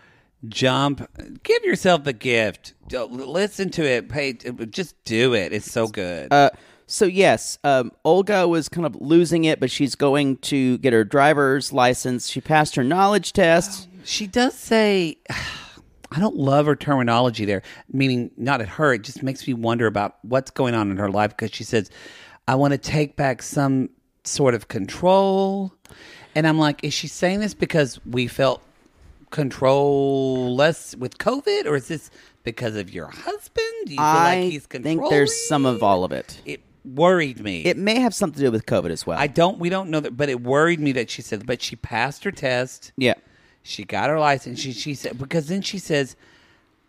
give yourself the gift. Listen to it. Just do it. It's so good. So yes, Olga was kind of losing it, but she's going to get her driver's license. She passed her knowledge test. She does say... I don't love her terminology there, meaning not at her. It just makes me wonder about what's going on in her life because she says, I want to take back some sort of control. And I'm like, is she saying this because we felt control less with COVID? Or is this because of your husband? Do you feel like he's controlling? I think there's some of all of it. It worried me. It may have something to do with COVID as well. We don't know that, but it worried me that she said, but she passed her test. Yeah. She got her license. She said, because then she says,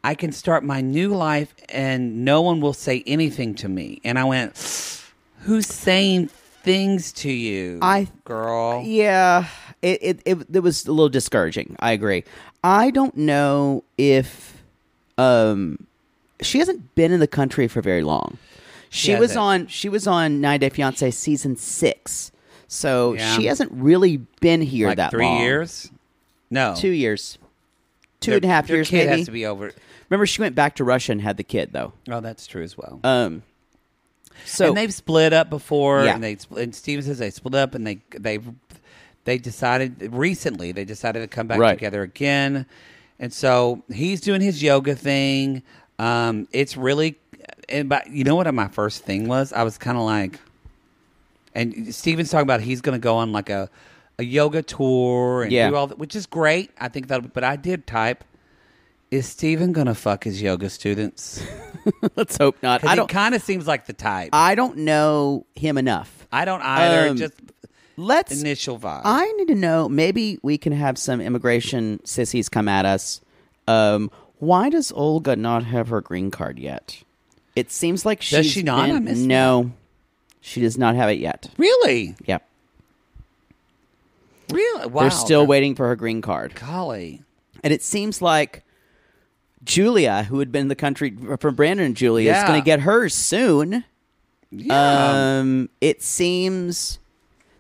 I can start my new life and no one will say anything to me. And I went, who's saying things to you, girl? Yeah, it was a little discouraging. I agree. I don't know if she hasn't been in the country for very long. She was on 90 Day Fiancé season 6. So she hasn't really been here that 3 long. Years? No. 2 years. 2.5 years, kid maybe. Has to be over. Remember, she went back to Russia and had the kid, though. Oh, that's true as well. And they've split up before, yeah. and Steven says they split up, and they decided recently to come back together again, and so he's doing his yoga thing. It's really, but you know what my first thing was? I was kind of like, and Steven's talking about he's going to go on like a yoga tour and do all that, which is great. I think but I did type, is Steven going to fuck his yoga students? Let's hope not. It kind of seems like the type. I don't know him enough. I don't either. Initial vibe. I need to know, maybe we can have some immigration sissies come at us. Why does Olga not have her green card yet? It seems like does she not? No, she does not have it yet. Really? Yep. Really? Wow. They're still waiting for her green card. Golly. And it seems like Julia, who had been in the country from Brandon and Julia, is going to get hers soon. Yeah. It seems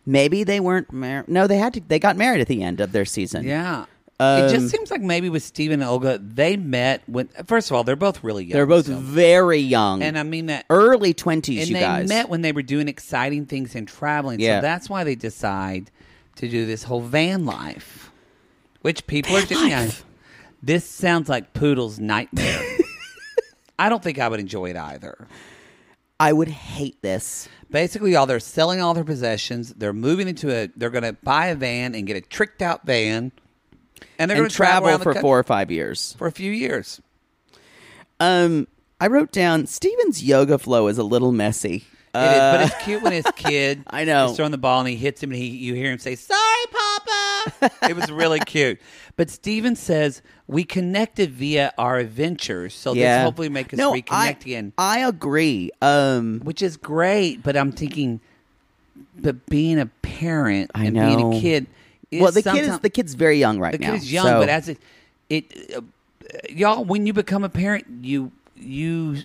maybe they weren't married. No, they got married at the end of their season. Yeah. It just seems like maybe with Steven and Olga, they met when, first of all, they're both really young. They're both very young. And I mean that. Early 20s, and you guys. they met when they were doing exciting things and traveling. Yeah. So that's why they decide to do this whole van life, which people are doing. This sounds like Poodle's nightmare. I don't think I would enjoy it either. I would hate this. Basically, they're selling all their possessions. They're moving they're going to buy a van and get a tricked out van. And they're going to travel for 4 or 5 years. For a few years. I wrote down, Steven's yoga flow is a little messy. It is, but it's cute when his kid I know. is throwing the ball and he hits him and you hear him say, "Sorry, Papa." It was really cute. But Steven says, we connected via our adventures, so this hopefully make us reconnect again. I agree. Which is great, but I'm thinking, but being a parent and know. being a kid is well, the kid's very young right now. The kid is young, but as y'all, when you become a parent, you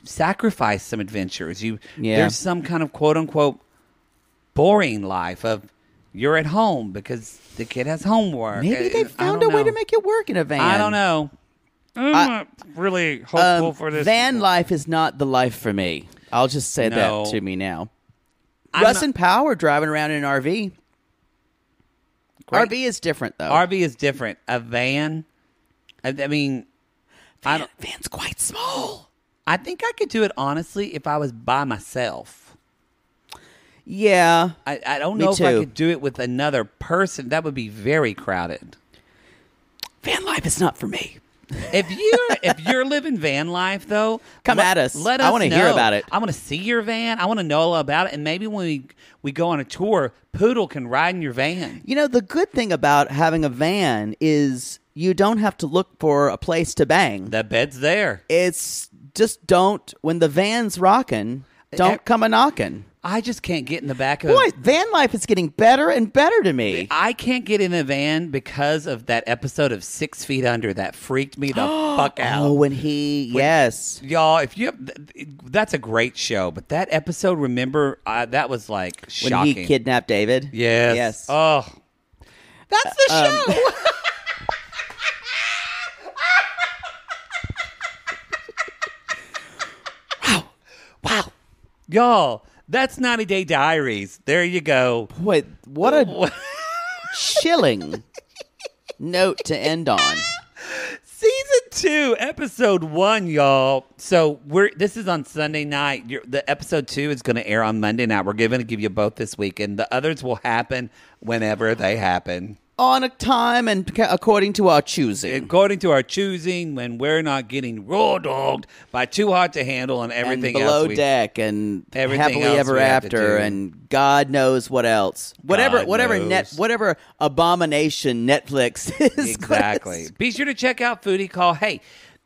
sacrifice some adventures. There's some kind of quote unquote boring life of you're at home because the kid has homework. Maybe they found a way to make it work in a van. I don't know. I'm not really hopeful for this. Van life is not the life for me. I'll just say that to me now. Russ and Power driving around in an RV. Great. RV is different, though. RV is different. A van, I mean... Van's quite small. I think I could do it, honestly, if I was by myself. Yeah. I don't know if I could do it with another person. That would be very crowded. Van life is not for me. If you're living van life, though, come at us. Let us I want to hear about it. I want to see your van. I want to know all about it. And maybe when we go on a tour, Poodle can ride in your van. You know, the good thing about having a van is you don't have to look for a place to bang. The bed's there. It's just when the van's rocking, don't come a knocking. I just can't get in the back of Boy, van life is getting better and better to me. I can't get in a van because of that episode of 6 Feet Under that freaked me the fuck out. Oh, yes. Y'all, that's a great show, but that episode, remember, that was like shocking. When he kidnapped David? Yes. Oh. That's the show. Wow. Y'all, that's 90 Day Diaries. There you go. Boy, what a chilling note to end on. Season 2, episode 1, y'all. So this is on Sunday night. The episode 2 is going to air on Monday night. We're going to give you both this weekend. The others will happen whenever they happen. On a time and according to our choosing. According to our choosing, when we're not getting raw dogged by Too Hot to Handle and everything and else. Below Deck and everything Happily Ever After and God knows what else. Whatever abomination Netflix is. Exactly. Be sure to check out Foodie Call. Hey,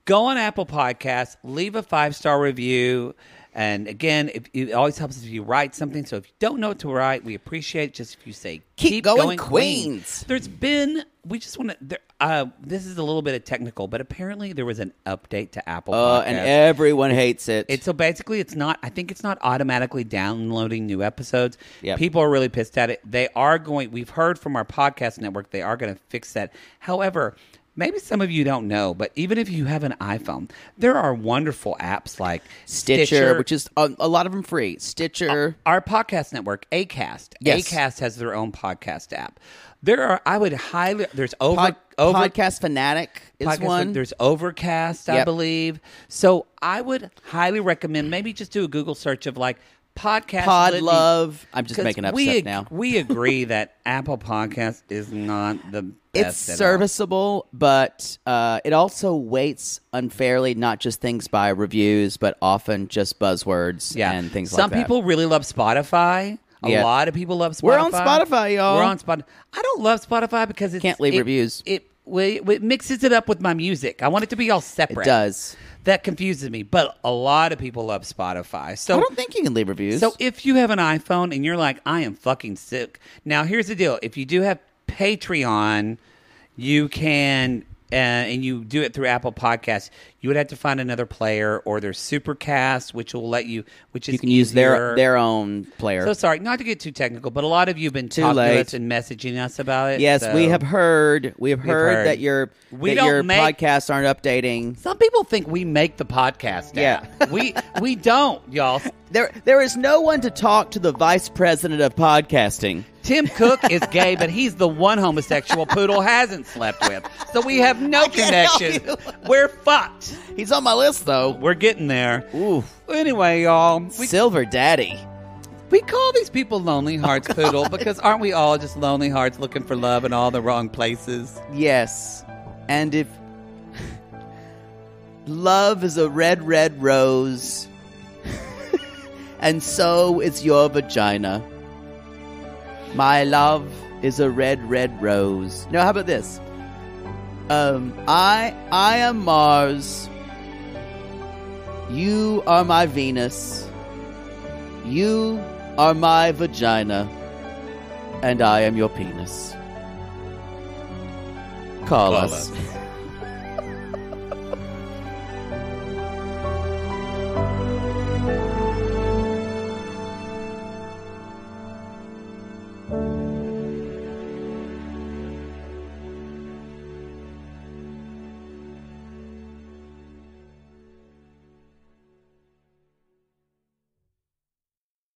go on Apple Podcasts, leave a 5-star review. And again, it always helps if you write something. So if you don't know what to write, we appreciate it. Just if you say, keep going, Queens. We just want to, this is a little bit of technical, but apparently there was an update to Apple Podcasts. And everyone hates it. So basically I think it's not automatically downloading new episodes. Yep. People are really pissed at it. We've heard from our podcast network, they are going to fix that. However, maybe some of you don't know, but even if you have an iPhone, there are wonderful apps like Stitcher, which is a lot of them free. Stitcher. Our podcast network, Acast. Yes. Acast has their own podcast app. There's Podcast Fanatic is one. There's Overcast, I believe. So I would highly recommend maybe just do a Google search of like podcast Love. I'm just making up stuff now. We agree that Apple Podcast is not the best. It's serviceable, but it also weights unfairly not just things by reviews, but often just buzzwords and things like that. Some people really love Spotify. A lot of people love Spotify. We're on Spotify, y'all. We're on Spotify. I don't love Spotify because it can't leave reviews. It mixes it up with my music. I want it to be all separate. It does. That confuses me. But a lot of people love Spotify. So I don't think you can leave reviews. So if you have an iPhone and you're like, I am fucking sick. Now, here's the deal. If you do have Patreon, you can, and you do it through Apple Podcasts, you would have to find another player, or there's Supercast, which will let you, which is you can use their own player. So sorry, not to get too technical, but a lot of you have been talking to us and messaging us about it. Yes, so we have heard that your podcasts aren't updating. Some people think we make the podcast. Yeah, we don't, y'all. There is no one to talk to the vice president of podcasting. Tim Cook is gay, but he's the one homosexual Poodle hasn't slept with. So we have no connection. We're fucked. He's on my list, though. We're getting there. Ooh. Anyway, y'all. Silver Daddy. We call these people lonely hearts, Poodle, because aren't we all just lonely hearts looking for love in all the wrong places? Yes. And if love is a red, red rose, and so is your vagina. My love is a red, red rose. No, how about this? I am Mars. You are my Venus. You are my vagina. And I am your penis. Call us.